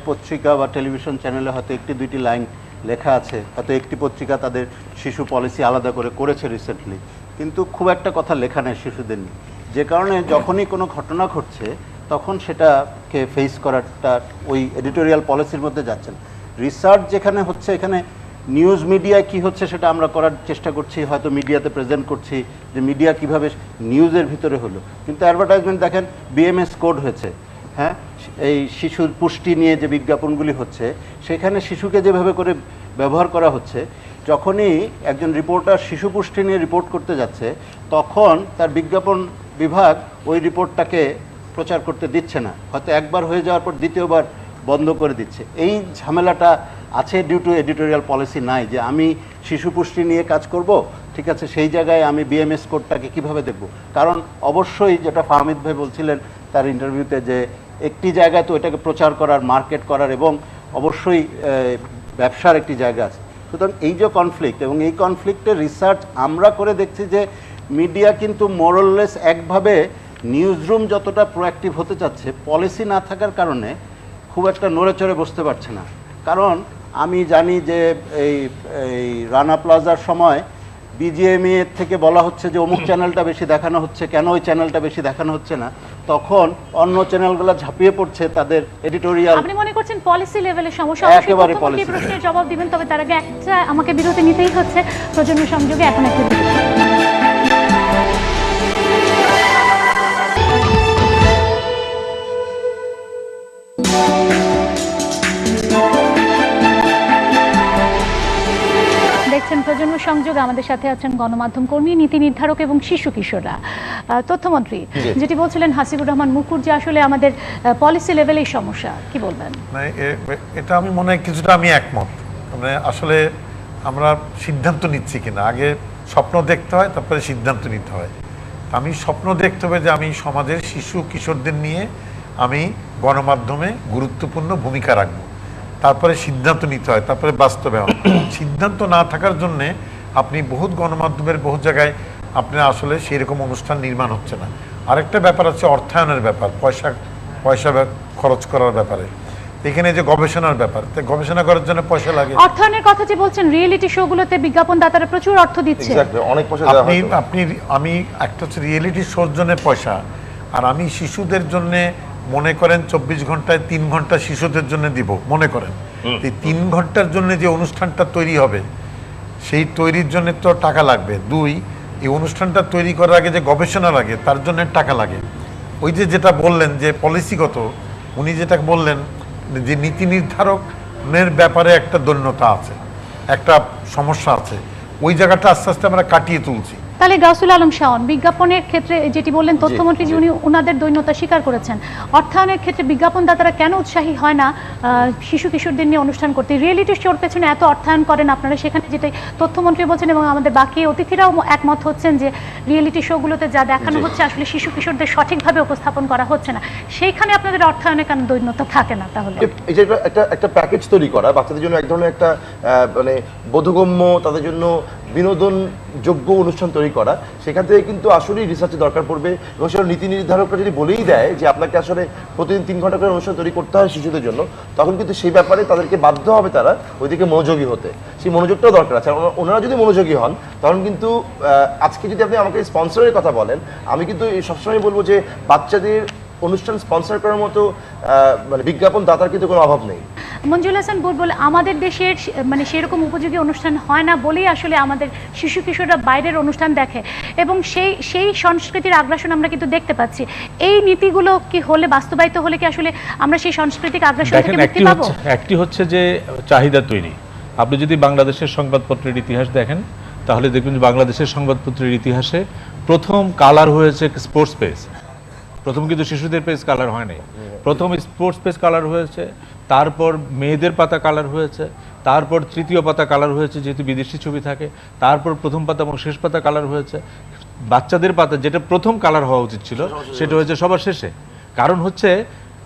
পত্রিকা বা টেলিভিশন চ্যানেলে হয়তো একটি দুইটি লাইন লেখা আছে, হয়তো একটি পত্রিকা তাদের শিশু পলিসি আলাদা করেছে রিসেন্টলি, কিন্তু খুব একটা কথা লেখা নেই শিশুদের নিয়ে। যে কারণে যখনই কোনো ঘটনা ঘটছে তখন সেটাকে ফেস করাটা ওই এডিটোরিয়াল পলিসির মধ্যে যাচ্ছে না। রিসার্চ যেখানে হচ্ছে, এখানে নিউজ মিডিয়ায় কি হচ্ছে সেটা আমরা করার চেষ্টা করছি, হয়তো মিডিয়াতে প্রেজেন্ট করছি যে মিডিয়া কিভাবে নিউজের ভিতরে হলো, কিন্তু অ্যাডভার্টাইজমেন্ট দেখেন বিএমএস কোড হয়েছে, হ্যাঁ, এই শিশুর পুষ্টি নিয়ে যে বিজ্ঞাপনগুলি হচ্ছে সেখানে শিশুকে যেভাবে করে ব্যবহার করা হচ্ছে, যখনই একজন রিপোর্টার শিশু পুষ্টি নিয়ে রিপোর্ট করতে যাচ্ছে তখন তার বিজ্ঞাপন বিভাগ ওই রিপোর্টটাকে প্রচার করতে দিচ্ছে না, হয়তো একবার হয়ে যাওয়ার পর দ্বিতীয়বার বন্ধ করে দিচ্ছে। এই ঝামেলাটা আছে ডিউ টু এডিটোরিয়াল পলিসি নাই, যে আমি শিশু পুষ্টি নিয়ে কাজ করব, ঠিক আছে, সেই জায়গায় আমি বিএমএস কোডটাকে কিভাবে দেখব। কারণ অবশ্যই যেটা ফাহমিদ ভাই বলছিলেন তার ইন্টারভিউতে, যে একটি জায়গায় তো এটাকে প্রচার করার, মার্কেট করার এবং অবশ্যই ব্যবসার একটি জায়গা আছে। সুতরাং এই যে কনফ্লিক্ট, এবং এই কনফ্লিক্টের রিসার্চ আমরা করে দেখছি যে মিডিয়া কিন্তু মোরললেস একভাবে নিউজ রুম যতটা প্রোঅ্যাক্টিভ হতে চাচ্ছে, পলিসি না থাকার কারণে খুব একটা নড়ে চড়ে বসতে পারছে না। কারণ আমি জানি যে এই রানা প্লাজার সময় বিজিএমই এর থেকে বলা হচ্ছে যে অমুক চ্যানেলটা বেশি দেখানো হচ্ছে, কেন ওই চ্যানেলটা বেশি দেখানো হচ্ছে না, তখন অন্য চ্যানেলগুলো ঝাঁপিয়ে পড়ছে তাদের এডিটোরিয়াল। আপনি মনে করছেন পলিসি লেভেলের সমস্যা? একেবারে পলিসি। প্রশ্নের জবাব দিবেন, তবে তার আগে একটা আমাকে বিরতি নিতেই হচ্ছে প্রজন্ম সংযোগে। এখন একটা দেখছেন প্রজন্ম সংযোগ। আমাদের সাথে আছেন গণমাধ্যম কর্মী, নীতি নির্ধারক এবং শিশু কিশোররা। তথ্যমন্ত্রী যেটি বলছিলেন হাসিবুর রহমান মুকুর, যে আসলে আমাদের পলিসি লেভেলেই সমস্যা, কি বলবেন? এটা আমি মনে হয় কিছুটা আমি একমত। মানে আসলে আমরা সিদ্ধান্ত নিচ্ছি কিনা, আগে স্বপ্ন দেখতে হয়, তারপরে সিদ্ধান্ত নিতে হয়। আমি স্বপ্ন দেখতে হবে যে আমি সমাজের শিশু কিশোরদের নিয়ে আমি গণমাধ্যমে গুরুত্বপূর্ণ ভূমিকা রাখবো, তারপরে সিদ্ধান্ত নিতে হয়, তারপরে বাস্তবায়ন। সিদ্ধান্ত না থাকার জন্যে আপনি বহুত গণমাধ্যমের বহু জায়গায় আপনার আসলে সেই রকম অনুষ্ঠান নির্মাণ হচ্ছে না। আরেকটা ব্যাপার হচ্ছে অর্থায়নের ব্যাপার, পয়সা খরচ করার ব্যাপারে। এখানে যে গবেষণার ব্যাপার, গবেষণা করার জন্য পয়সা লাগে। অর্থায়নের কথা যে বলছেন, রিয়েলিটি শোগুলোতে বিজ্ঞাপন দাতারা প্রচুর অর্থ দিচ্ছে। আমি একটা হচ্ছে রিয়েলিটি শোর জন্য পয়সা, আর আমি শিশুদের জন্য মনে করেন 24 ঘন্টায় 3 ঘন্টা শিশুদের জন্য দিব, মনে করেন এই 3 ঘন্টার জন্য যে অনুষ্ঠানটা তৈরি হবে সেই তৈরির জন্য তো টাকা লাগবে। 2, এই অনুষ্ঠানটা তৈরি করার আগে যে গবেষণা লাগে তার জন্য টাকা লাগে। ওই যে যেটা বললেন যে পলিসিগত, উনি যেটা বললেন যে নীতি নির্ধারকের ব্যাপারে একটা দৈন্যতা আছে, একটা সমস্যা আছে, ওই জায়গাটা আস্তে আস্তে আমরা কাটিয়ে তুলছি। তাহলে গাউসুল আলম শাওন, বিজ্ঞাপনের ক্ষেত্রে যেটি বললেন তথ্যমন্ত্রী উনি ওনাদের দৈন্যতা স্বীকার করেছেন, অর্থায়নের ক্ষেত্রে বিজ্ঞাপনদাতারা কেন উৎসাহী হয় না শিশু কিশোরদের নিয়ে অনুষ্ঠান করতে? রিয়েলিটি শোর পেছনে এত অর্থায়ন করেন আপনারা, সেখানে যেটা তথ্যমন্ত্রী বলছেন এবং আমাদের বাকি অতিথিরাও একমত হচ্ছেন যে রিয়েলিটি শোগুলোতে যা দেখানো হচ্ছে আসলে শিশু কিশোরদের সঠিকভাবে উপস্থাপন করা হচ্ছে না, সেইখানে আপনাদের অর্থায়নে কেন দৈন্যতা থাকে না? তাহলে এই যে একটা প্যাকেজ তৈরি করা বাচ্চাদের জন্য, এক ধরনের একটা মানে বোধগম্য, তাদের জন্য বিনোদন যোগ্য অনুষ্ঠান তৈরি করা, সেখান থেকে কিন্তু আসলেই রিসার্চের দরকার পড়বে। এবং সেটা নীতি নির্ধারকরা যদি বলেই দেয় যে আপনাকে আসলে প্রতিদিন 3 ঘন্টা করে অনুষ্ঠান তৈরি করতে হয় শিশুদের জন্য, তখন কিন্তু সেই ব্যাপারে তাদেরকে বাধ্য হবে তারা ওইদিকে মনোযোগী হতে। সেই মনোযোগটাও দরকার আছে। ওনারা যদি মনোযোগী হন তখন কিন্তু আজকে যদি আপনি আমাকে স্পন্সরের কথা বলেন, আমি কিন্তু সবসময় বলবো যে বাচ্চাদের অনুষ্ঠান স্পন্সর করার মতো মানে বিজ্ঞাপন দাতার কিন্তু কোনো অভাব নেই। মঞ্জুল হাসান বুলবুল, আমাদের দেশের মানে সেরকম উপযোগী অনুষ্ঠান হয় না বলেই আসলে আমাদের শিশু কিশোররা বাইরের অনুষ্ঠান দেখে এবং সেই সংস্কৃতির আগ্রাসন আমরা কিন্তু দেখতে পাচ্ছি। এই নীতিগুলো কি হলে, বাস্তবায়িত হলে কি আসলে আমরা সেই সাংস্কৃতিক আগ্রাসন থেকে মুক্তি পাবো? একটি হচ্ছে যে চাহিদা তৈরি। আপনি যদি বাংলাদেশের সংবাদপত্রের ইতিহাস দেখেন তাহলে দেখবেন যে বাংলাদেশের সংবাদপত্রের ইতিহাসে প্রথম কালার হয়েছে স্পোর্টস পেজ। প্রথম কিন্তু শিশুদের পেজ কালার হয় নাই, প্রথম স্পোর্টস পেজ কালার হয়েছে, তারপর মেয়েদের পাতা কালার হয়েছে, তারপর তৃতীয় পাতা কালার হয়েছে যেহেতু বিদেশি ছবি থাকে, তারপর প্রথম পাতা এবং শেষ পাতা কালার হয়েছে। বাচ্চাদের পাতা যেটা প্রথম কালার হওয়া উচিত ছিল সেটা হয়েছে সবার শেষে। কারণ হচ্ছে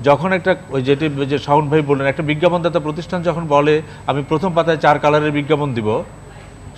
যখন একটা ওই যেটি যে শাওন ভাই বললেন, একটা বিজ্ঞাপনদাতা প্রতিষ্ঠান যখন বলে আমি প্রথম পাতায় 4 কালারের বিজ্ঞাপন দিব,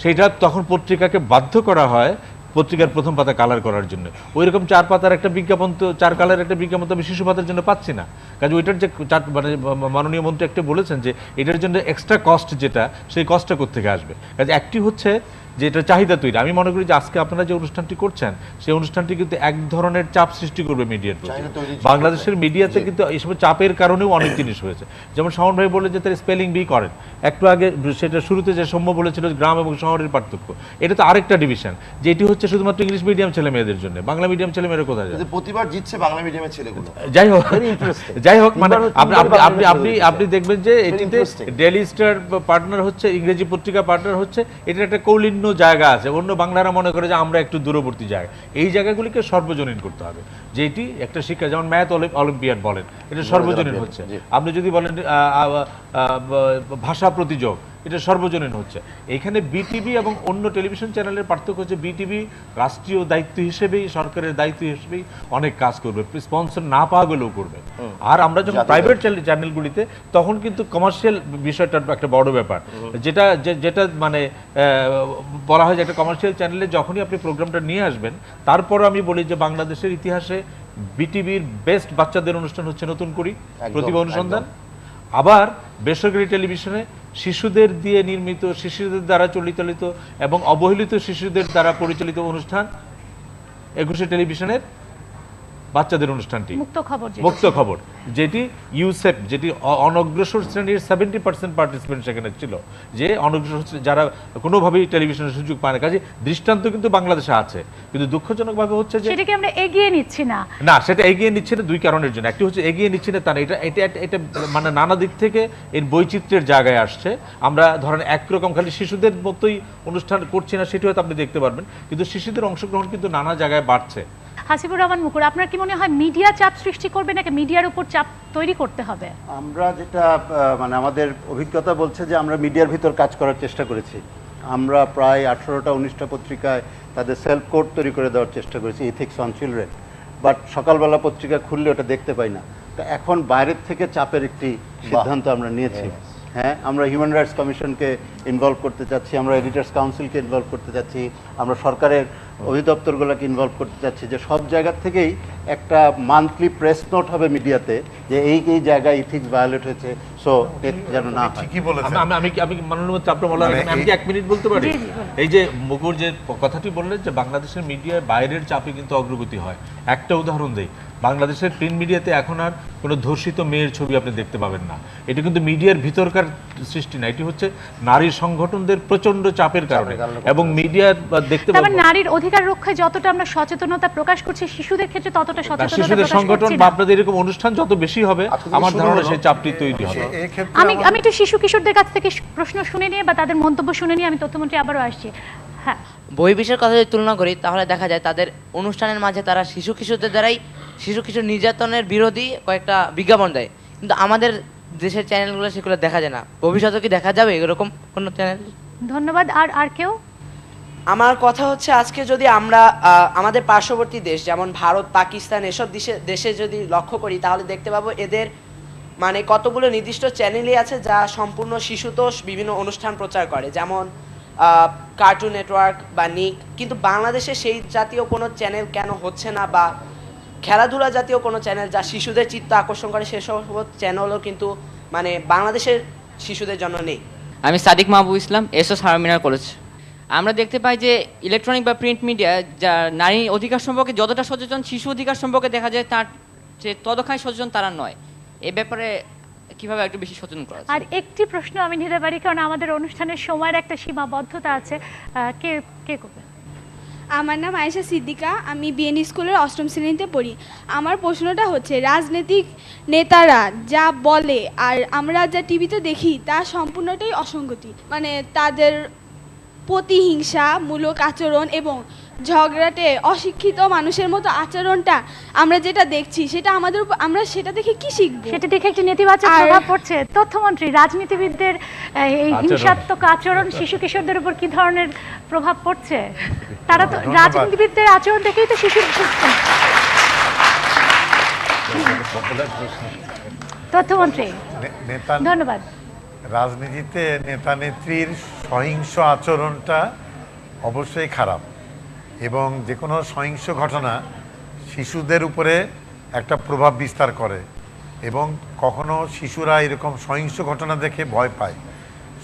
সেইটা তখন পত্রিকাকে বাধ্য করা হয় পত্রিকার প্রথম পাতা কালার করার জন্য। ওইরকম 4 পাতার একটা বিজ্ঞাপন তো 4 কালারের একটা বিজ্ঞাপন তো আমি শিশু পাতার জন্য পাচ্ছি না। কাজে ওইটার যে মানে মাননীয় মন্ত্রী একটা বলেছেন যে এটার জন্য এক্সট্রা কস্ট যেটা, সেই কস্টটা কোত্থেকে আসবে? কাজে একটি হচ্ছে যে এটা চাহিদা তৈরি। আমি মনে করি যে আজকে আপনারা যে অনুষ্ঠানটি করছেন সেই অনুষ্ঠানটি কিন্তু এক ধরনের চাপ সৃষ্টি করবে মিডিয়ার প্রতি। বাংলাদেশের মিডিয়াতে কিন্তু এইসব চাপের কারণেও অনেক জিনিস হয়েছে। যেমন শাওন ভাই বললেন যে তার স্পেলিং বি করেন, একটু আগে সেটা শুরুতে যে সৌম্য বলেছিল গ্রাম এবং শহরের পার্থক্য, এটা তো আরেকটা ডিভিশন, যেটি হচ্ছে শুধুমাত্র ইংলিশ মিডিয়াম ছেলে মেয়েদের জন্য। বাংলা মিডিয়াম ছেলে মেয়েরা কোথায় যায়? প্রতিবার জিতছে বাংলা মিডিয়ামের ছেলেগুলো। যাই হোক মানে আপনি দেখবেন যে এটিতে ডেইলি স্টার পার্টনার হচ্ছে, ইংরেজি পত্রিকা পার্টনার হচ্ছে, এটার একটা কৌলিন্য জায়গা আছে। অন্য বাংলারা মনে করে যে আমরা একটু দূরবর্তী জায়গা, এই জায়গাগুলিকে সর্বজনীন করতে হবে। যেটি একটা শিক্ষা, যেমন ম্যাথ অলিম্পিয়াড বলেন, এটা সর্বজনীন হচ্ছে। আপনি যদি বলেন ভাষা প্রতিযোগ, এটা সর্বজনীন হচ্ছে। এখানে বিটিভি এবং অন্য টেলিভিশন চ্যানেলের পার্থক্য হচ্ছে বিটিভি রাষ্ট্রীয় দায়িত্ব হিসেবেই, সরকারের দায়িত্ব হিসেবেই অনেক কাজ করবে, স্পন্সর না পাওয়া গেলেও করবে। আর আমরা যখন প্রাইভেট চ্যানেলগুলিতে, তখন কিন্তু কমার্শিয়াল বিষয়টা একটা বড় ব্যাপার, যেটা মানে বলা হয় যে একটা কমার্শিয়াল চ্যানেলে যখনই আপনি প্রোগ্রামটা নিয়ে আসবেন, তারপরও আমি বলি যে বাংলাদেশের ইতিহাসে বিটিভির বেস্ট বাচ্চাদের অনুষ্ঠান হচ্ছে নতুন করি, প্রতিভা অনুসন্ধান। আবার বেসরকারি টেলিভিশনে শিশুদের দিয়ে নির্মিত, শিশুদের দ্বারা পরিচালিত এবং অবহেলিত শিশুদের দ্বারা পরিচালিত অনুষ্ঠান 21 টেলিভিশনের বাচ্চাদের অনুষ্ঠানটি মুক্ত খবর, যেটি ইউসেফ, যেটি অনগ্রসর শ্রেণীর 70% পার্টিসিপেন্ট সেখানে ছিল, যে অনগ্রসর যারা কোনোভাবেই টেলিভিশনের সুযোগ পায় না। কাজে দৃষ্টান্ত কিন্তু বাংলাদেশে আছে, কিন্তু দুঃখজনকভাবে হচ্ছে যে সেটাকে আমরা এগিয়ে নিচ্ছি না। সেটা এগিয়ে নিচ্ছে না 2 কারণের জন্য। একটি হচ্ছে এগিয়ে নিচ্ছে না তা না, এটা মানে নানা দিক থেকে এর বৈচিত্র্যের জায়গায় আসছে। আমরা ধরেন একরকম খালি শিশুদের মতোই অনুষ্ঠান করছি না, সেটি হয়তো আপনি দেখতে পারবেন, কিন্তু শিশুদের অংশগ্রহণ কিন্তু নানা জায়গায় বাড়ছে। হাসিবুর রহমান মুকুর, আপনার কি মনে হয় মিডিয়া চাপ সৃষ্টি করবে নাকি মিডিয়ার উপর চাপ তৈরি করতে হবে? আমরা যেটা মানে আমাদের অভিজ্ঞতা বলছে যে আমরা মিডিয়ার ভিতর কাজ করার চেষ্টা করেছি। আমরা প্রায় 18টা 19টা পত্রিকায় তাদের সেলফ কোড তৈরি করে দেওয়ার চেষ্টা করেছি, ইথিক্স অন চিলড্রেন, বাট সকালবেলা পত্রিকা খুললে ওটা দেখতে পাই না। তো এখন বাইরের থেকে চাপের একটি সিদ্ধান্ত আমরা নিয়েছি। হ্যাঁ, আমরা হিউম্যান রাইটস কমিশনকে ইনভলভ করতে চাচ্ছি, আমরা এডিটার্স কাউন্সিলকে ইনভলভ করতে চাচ্ছি, আমরা সরকারের অধিদপ্তরগুলোকে ইনভলভ করতে চাচ্ছি, যে সব জায়গা থেকেই একটা মান্থলি প্রেস নোট হবে মিডিয়াতে যে এই জায়গায় ইথিক্স ভায়োলেট হয়েছে, সো যেন না হয়। আমি মাননীয় মন্ত্রী, আপনার বলা আমি কি 1 মিনিট বলতে পারি? এই যে মুকুর যে কথাটি বললেন যে বাংলাদেশের মিডিয়ায় বাইরের চাপে কিন্তু অগ্রগতি হয়, একটা উদাহরণ দেই, বাংলাদেশের প্রিন্ট মিডিয়াতে এখন আর কোনো ধর্ষিত মেয়ের ছবি আপনি দেখতে পাবেন না। এটি কিন্তু মিডিয়ার ভিতরকার সৃষ্টি না, এটি হচ্ছে নারী সংগঠনদের প্রচন্ড চাপের কারণে। এবং মিডিয়া দেখতে পাবেন নারীর অধিকার রক্ষায় যতটা আমরা সচেতনতা প্রকাশ করছি, শিশুদের ক্ষেত্রে ততটা সচেতনতা শিশুদের সংগঠন বা আপনাদের এরকম অনুষ্ঠান যত বেশি হবে আমার ধারণা সেই চাপটি তৈরি হবে। আমি একটু শিশু কিশোরদের কাছ থেকে প্রশ্ন শুনে নিয়ে বা তাদের মন্তব্য শুনে নিয়ে আমি তথ্যমন্ত্রী আবারও আসছি। হ্যাঁ, বহির্বিশ্বের কথা যদি তুলনা করি তাহলে দেখা যায় তাদের অনুষ্ঠানের মাঝে তারা শিশু কিশোরদের দ্বারাই শিশু কিশোর নির্যাতনের বিরোধী কয়েকটা বিজ্ঞাপন দেয়, কিন্তু আমাদের দেশের চ্যানেলগুলো সেগুলো দেখা যায় না। ভবিষ্যতে কি দেখা যাবে এরকম কোনো চ্যানেল? ধন্যবাদ। আর কেউ? আমার কথা হচ্ছে, আজকে যদি আমরা আমাদের পার্শ্ববর্তী দেশ যেমন ভারত, পাকিস্তান এসব দেশে যদি লক্ষ্য করি তাহলে দেখতে পাবো এদের মানে কতগুলো নির্দিষ্ট চ্যানেলই আছে যা সম্পূর্ণ শিশুতোষ বিভিন্ন অনুষ্ঠান প্রচার করে, যেমন কার্টুন নেটওয়ার্ক বা নিক। কিন্তু বাংলাদেশে সেই জাতীয় কোনো চ্যানেল কেন হচ্ছে না, বা খেলাধুলা জাতীয় কোনো চ্যানেল যা শিশুদের চিত্ত আকর্ষণ করে সেসব চ্যানেলও কিন্তু মানে বাংলাদেশের শিশুদের জন্য নেই। আমি সাদিক মাহবুব ইসলাম, এসও সারমিনার কলেজ। আমরা দেখতে পাই যে ইলেকট্রনিক বা প্রিন্ট মিডিয়া যা নারী অধিকার সম্পর্কে যতটা সচেতন শিশু অধিকার সম্পর্কে দেখা যায় তার যে ততখানি সচেতন তারা নয়। এ ব্যাপারে কিভাবে একটু বেশি সচেতন করা? আর একটি প্রশ্ন আমি নিতে পারি, কারণ আমাদের অনুষ্ঠানের সময়ের একটা সীমাবদ্ধতা আছে। কে করবে? আমার নাম আয়েশা সিদ্দিকা, আমি বিএনডি স্কুলের 8ম শ্রেণীতে পড়ি। আমার প্রশ্নটা হচ্ছে, রাজনৈতিক নেতারা যা বলে আর আমরা যা টিভিতে দেখি তা সম্পূর্ণটাই অসঙ্গতি। মানে তাদের প্রতিহিংসামূলক আচরণ এবং ঝগড়াটে অশিক্ষিত মানুষের মতো আচরণটা আমরা যেটা দেখছি সেটা আমরা সেটা দেখে কি শিখবো? সেটা দেখে একটি নেতিবাচক প্রভাব পড়ছে। তথ্যমন্ত্রী, রাজনীতিবিদদের এই হিংসাত্মক আচরণ শিশু কিশোরদের উপর কি ধরনের প্রভাব পড়ছে? তারা তো রাজনীতিবিদদের আচরণ দেখেই তো শিশু তথ্যমন্ত্রী ধন্যবাদ। রাজনীতিতে নেতা নেত্রীর সহিংস আচরণটা অবশ্যই খারাপ, এবং যে কোনো সহিংস ঘটনা শিশুদের উপরে একটা প্রভাব বিস্তার করে, এবং কখনো শিশুরা এরকম সহিংস ঘটনা দেখে ভয় পায়।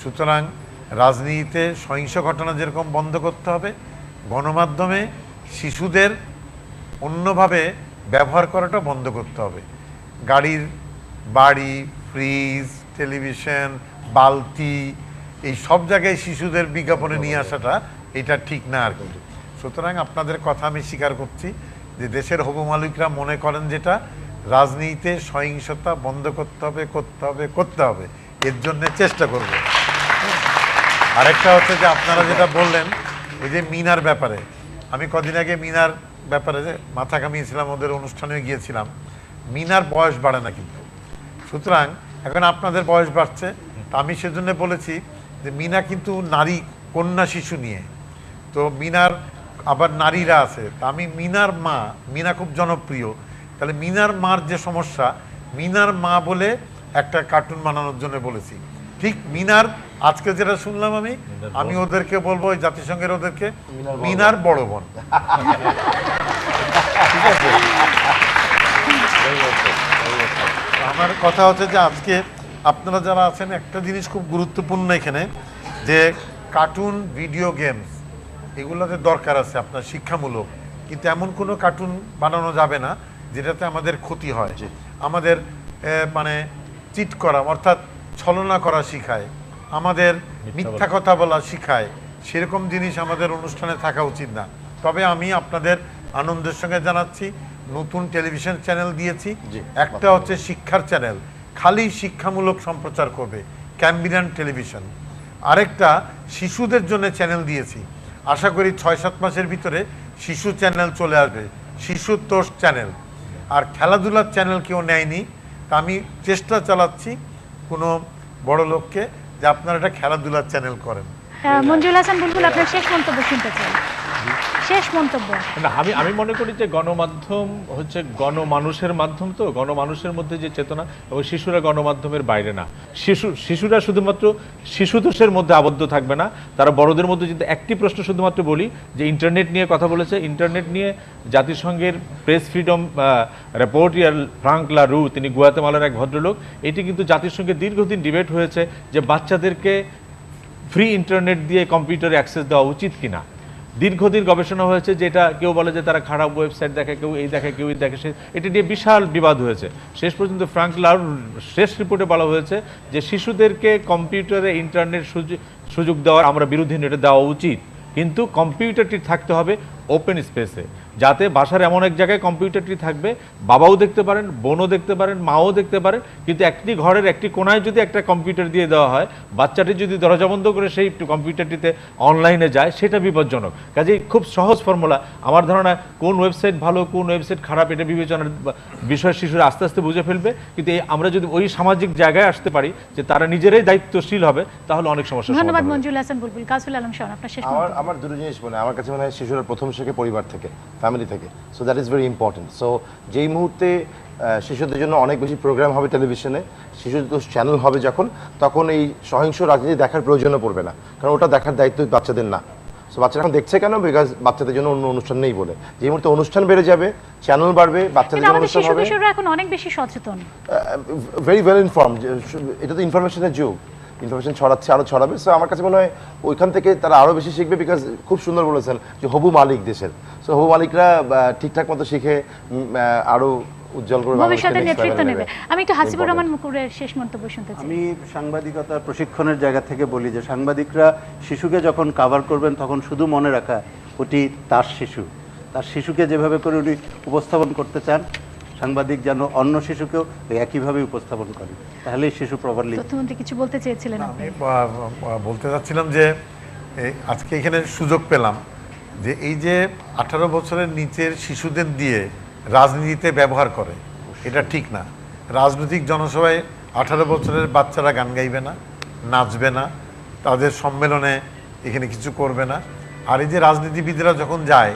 সুতরাং রাজনীতিতে সহিংস ঘটনা যেরকম বন্ধ করতে হবে, গণমাধ্যমে শিশুদের অন্যভাবে ব্যবহার করাটা বন্ধ করতে হবে। গাড়ির বাড়ি, ফ্রিজ, টেলিভিশন, বালতি, এই সব জায়গায় শিশুদের বিজ্ঞাপনে নিয়ে আসাটা এটা ঠিক না আর কি। সুতরাং আপনাদের কথা আমি স্বীকার করছি যে দেশের হবু মালিকরা মনে করেন যেটা রাজনীতিতে সহিংসতা বন্ধ করতে হবে, এর জন্য চেষ্টা করব। আরেকটা হচ্ছে যে আপনারা যেটা বললেন ওই যে মিনার ব্যাপারে, আমি কদিন আগে মিনার ব্যাপারে যে মাথা কামিয়েছিলাম, ওদের অনুষ্ঠানে গিয়েছিলাম। মিনার বয়স বাড়ে না কিন্তু, সুতরাং এখন আপনাদের বয়স বাড়ছে, তা আমি সেজন্য বলেছি যে মিনা কিন্তু নারী কন্যা শিশু নিয়ে, তো মিনার আবার নারীরা আছে, তা আমি মিনার মা, মিনা খুব জনপ্রিয়, তাহলে মিনার মার যে সমস্যা, মিনার মা বলে একটা কার্টুন বানানোর জন্য বলেছি। ঠিক মিনার আজকে যেটা শুনলাম আমি ওদেরকে বলবো, ওই জাতিসংঘের ওদেরকে মিনার বড় বোন। ঠিক আছে, আমার কথা হচ্ছে যে আজকে আপনারা যারা আছেন একটা জিনিস খুব গুরুত্বপূর্ণ এখানে, যে কার্টুন, ভিডিও গেমস এগুলোতে দরকার আছে আপনার শিক্ষামূলক, কিন্তু এমন কোনো কার্টুন বানানো যাবে না যেটাতে আমাদের ক্ষতি হয়, আমাদের মানে চিট করা অর্থাৎ ছলনা করা শিখায়, আমাদের মিথ্যা কথা বলা শিখায়, সেরকম জিনিস আমাদের অনুষ্ঠানে থাকা উচিত না। তবে আমি আপনাদের আনন্দের সঙ্গে জানাচ্ছি নতুন টেলিভিশন চ্যানেল দিয়েছি, একটা হচ্ছে শিক্ষার চ্যানেল, খালি শিক্ষামূলক সম্প্রচার করবে, ক্যাম্বিয়ান টেলিভিশন। আরেকটা শিশুদের জন্য চ্যানেল দিয়েছি, আশা করি 6-7 মাসের ভিতরে শিশু চ্যানেল চলে আসবে, শিশুতোষ চ্যানেল। আর খেলাধুলার চ্যানেল কেউ নেয়নি, তা আমি চেষ্টা চালাচ্ছি কোনো বড় লোককে যে আপনারা একটা খেলাধুলার চ্যানেল করেন। মঞ্জুল হাসান বুলবুল, আপনার শেষ মন্তব্য শুনতে চাই। শেষ মন্তব্য। না, আমি মনে করি যে গণমাধ্যম হচ্ছে গণমানুষের মাধ্যম, তো গণমানুষের মধ্যে যে চেতনা, এবং শিশুরা গণমাধ্যমের বাইরে না। শিশুরা শুধুমাত্র শিশুতোষের মধ্যে আবদ্ধ থাকবে না, তারা বড়দের মধ্যে যদি একটি প্রশ্ন শুধুমাত্র বলি যে ইন্টারনেট নিয়ে কথা বলেছে, ইন্টারনেট নিয়ে জাতিসংঘের প্রেস ফ্রিডম রিপোর্টার ফ্রাঙ্ক লারু, তিনি গুয়াতেমালার এক ভদ্রলোক, এটি কিন্তু জাতিসংঘে দীর্ঘদিন ডিবেট হয়েছে যে বাচ্চাদেরকে ফ্রি ইন্টারনেট দিয়ে কম্পিউটারে অ্যাক্সেস দেওয়া উচিত কিনা। দীর্ঘদিন গবেষণা হয়েছে, যেটা কেউ বলে যে তারা খারাপ ওয়েবসাইট দেখে, কেউ এই দেখে, কেউ এই দেখে, এটা নিয়ে বিশাল বিবাদ হয়েছে। শেষ পর্যন্ত ফ্রাঙ্ক লাউর শেষ রিপোর্টে বলা হয়েছে যে শিশুদেরকে কম্পিউটারে ইন্টারনেট সুযোগ দেওয়ার আমরা বিরোধী, এটা দেওয়া উচিত, কিন্তু কম্পিউটারটি থাকতে হবে ওপেন স্পেসে, যাতে বাসার এমন এক জায়গায় কম্পিউটারটি থাকবে বাবাও দেখতে পারেন, বোনও দেখতে পারেন, মাও দেখতে পারেন, কিন্তু একটি ঘরের একটি কোনায় যদি একটা কম্পিউটার দিয়ে দেওয়া হয়, বাচ্চাটি যদি দরজা বন্ধ করে সেই কম্পিউটারটিতে অনলাইনে যায়, সেটা বিপজ্জনক। কাজেই খুব সহজ ফর্মুলা, আমার ধারণা কোন ওয়েবসাইট ভালো কোন ওয়েবসাইট খারাপ এটা বিবেচনার বিষয় শিশুরা আস্তে আস্তে বুঝে ফেলবে, কিন্তু আমরা যদি ওই সামাজিক জায়গায় আসতে পারি যে তারা নিজেরাই দায়িত্বশীল হবে, তাহলে অনেক সমস্যা। ধন্যবাদ মঞ্জুল হাসান বুলবুল। কাজল আলম শাওন, আপনার শেষ মন্তব্য। আমার দুটো জিনিস মনে হয়, আমার কাছে মনে হয় শিশুরা প্রথম শেখে পরিবার থেকে, ফ্যামিলি থেকে। So that is very important. So যেই মুহূর্তে শিশুদের জন্য অনেক বেশি প্রোগ্রাম হবে টেলিভিশনে, শিশুদের চ্যানেল হবে যখন, তখন এই সহিংস রাজনীতি দেখার প্রয়োজনও পড়বে না, কারণ ওটা দেখার দায়িত্ব বাচ্চাদের না। সো বাচ্চারা এখন দেখছে কেন? বিকজ বাচ্চাদের জন্য অন্য অনুষ্ঠান নেই বলে। যে মুহূর্তে অনুষ্ঠান বেড়ে যাবে, চ্যানেল বাড়বে, বাচ্চাদের জন্য অনুষ্ঠান হবে। শিশুরা এখন অনেক বেশি সচেতন, ভেরি ওয়েল ইনফর্মড। এটা তো ইনফরমেশনের যুগ, ইনফরমেশন ছড়াচ্ছে, আরও ছড়াবে। সো আমার কাছে মনে হয় ওইখান থেকে তারা আরও বেশি শিখবে, বিকজ খুব সুন্দর বলেছেন যে হবু মালিক দেশের। সো হবু মালিকরা ঠিকঠাক মতো শিখে আরও উজ্জ্বল করে ভবিষ্যতে নেতৃত্ব নেবে। আমি একটু হাসিবুর রহমান মুকুরের শেষ মন্তব্য শুনতে চাই। আমি সাংবাদিকতার প্রশিক্ষণের জায়গা থেকে বলি যে সাংবাদিকরা শিশুকে যখন কভার করবেন তখন শুধু মনে রাখা ওটি তার শিশু, তার শিশুকে যেভাবে করে উনি উপস্থাপন করতে চান, সাংবাদিক যেন অন্য শিশুকেও একইভাবে উপস্থাপন করে, তাহলেই শিশু প্রপারলি। তথ্যমন্ত্রী কিছু বলতে চেয়েছিলেন আপনি? বলতে চাচ্ছিলাম যে আজকে এখানে সুযোগ পেলাম যে এই যে 18 বছরের নিচের শিশুদের দিয়ে রাজনীতিতে ব্যবহার করে, এটা ঠিক না। রাজনৈতিক জনসভায় 18 বছরের বাচ্চারা গান গাইবে না, নাচবে না, তাদের সম্মেলনে এখানে কিছু করবে না। আর এই যে রাজনীতিবিদরা যখন যায়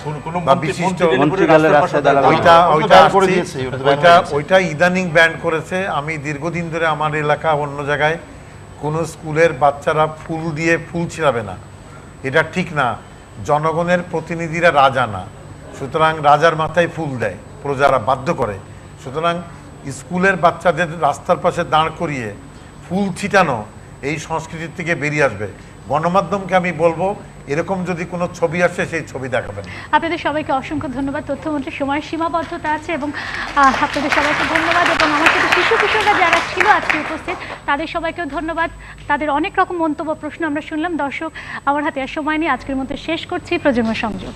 বা বিশিষ্ট ওইটা ইদানিং ব্যান করেছে। আমি দীর্ঘদিন ধরে আমার এলাকা অন্য জায়গায় কোনো স্কুলের বাচ্চারা ফুল দিয়ে ফুল ছিঁড়াবে না, এটা ঠিক না। জনগণের প্রতিনিধিরা রাজা না, সুতরাং রাজার মাথায় ফুল দেয়, প্রজারা বাধ্য করে। সুতরাং স্কুলের বাচ্চাদের রাস্তার পাশে দাঁড় করিয়ে ফুল ছিটানো এই সংস্কৃতির থেকে বেরিয়ে আসবে। গণমাধ্যমকে আমি বলবো এরকম যদি কোনো ছবি আসে সেই ছবি দেখাবেন। আপনাদের সবাইকে অসংখ্য ধন্যবাদ। তথ্যমন্ত্রী সময়ের সীমাবদ্ধতা আছে এবং আপনাদের সবাইকে ধন্যবাদ, এবং আমার সাথে শিশু কিশোররা যারা ছিল আজকে উপস্থিত তাদের সবাইকেও ধন্যবাদ। তাদের অনেক রকম মন্তব্য প্রশ্ন আমরা শুনলাম। দর্শক, আমার হাতে আর সময় নেই, আজকের মতো শেষ করছি প্রজন্ম সংযোগ।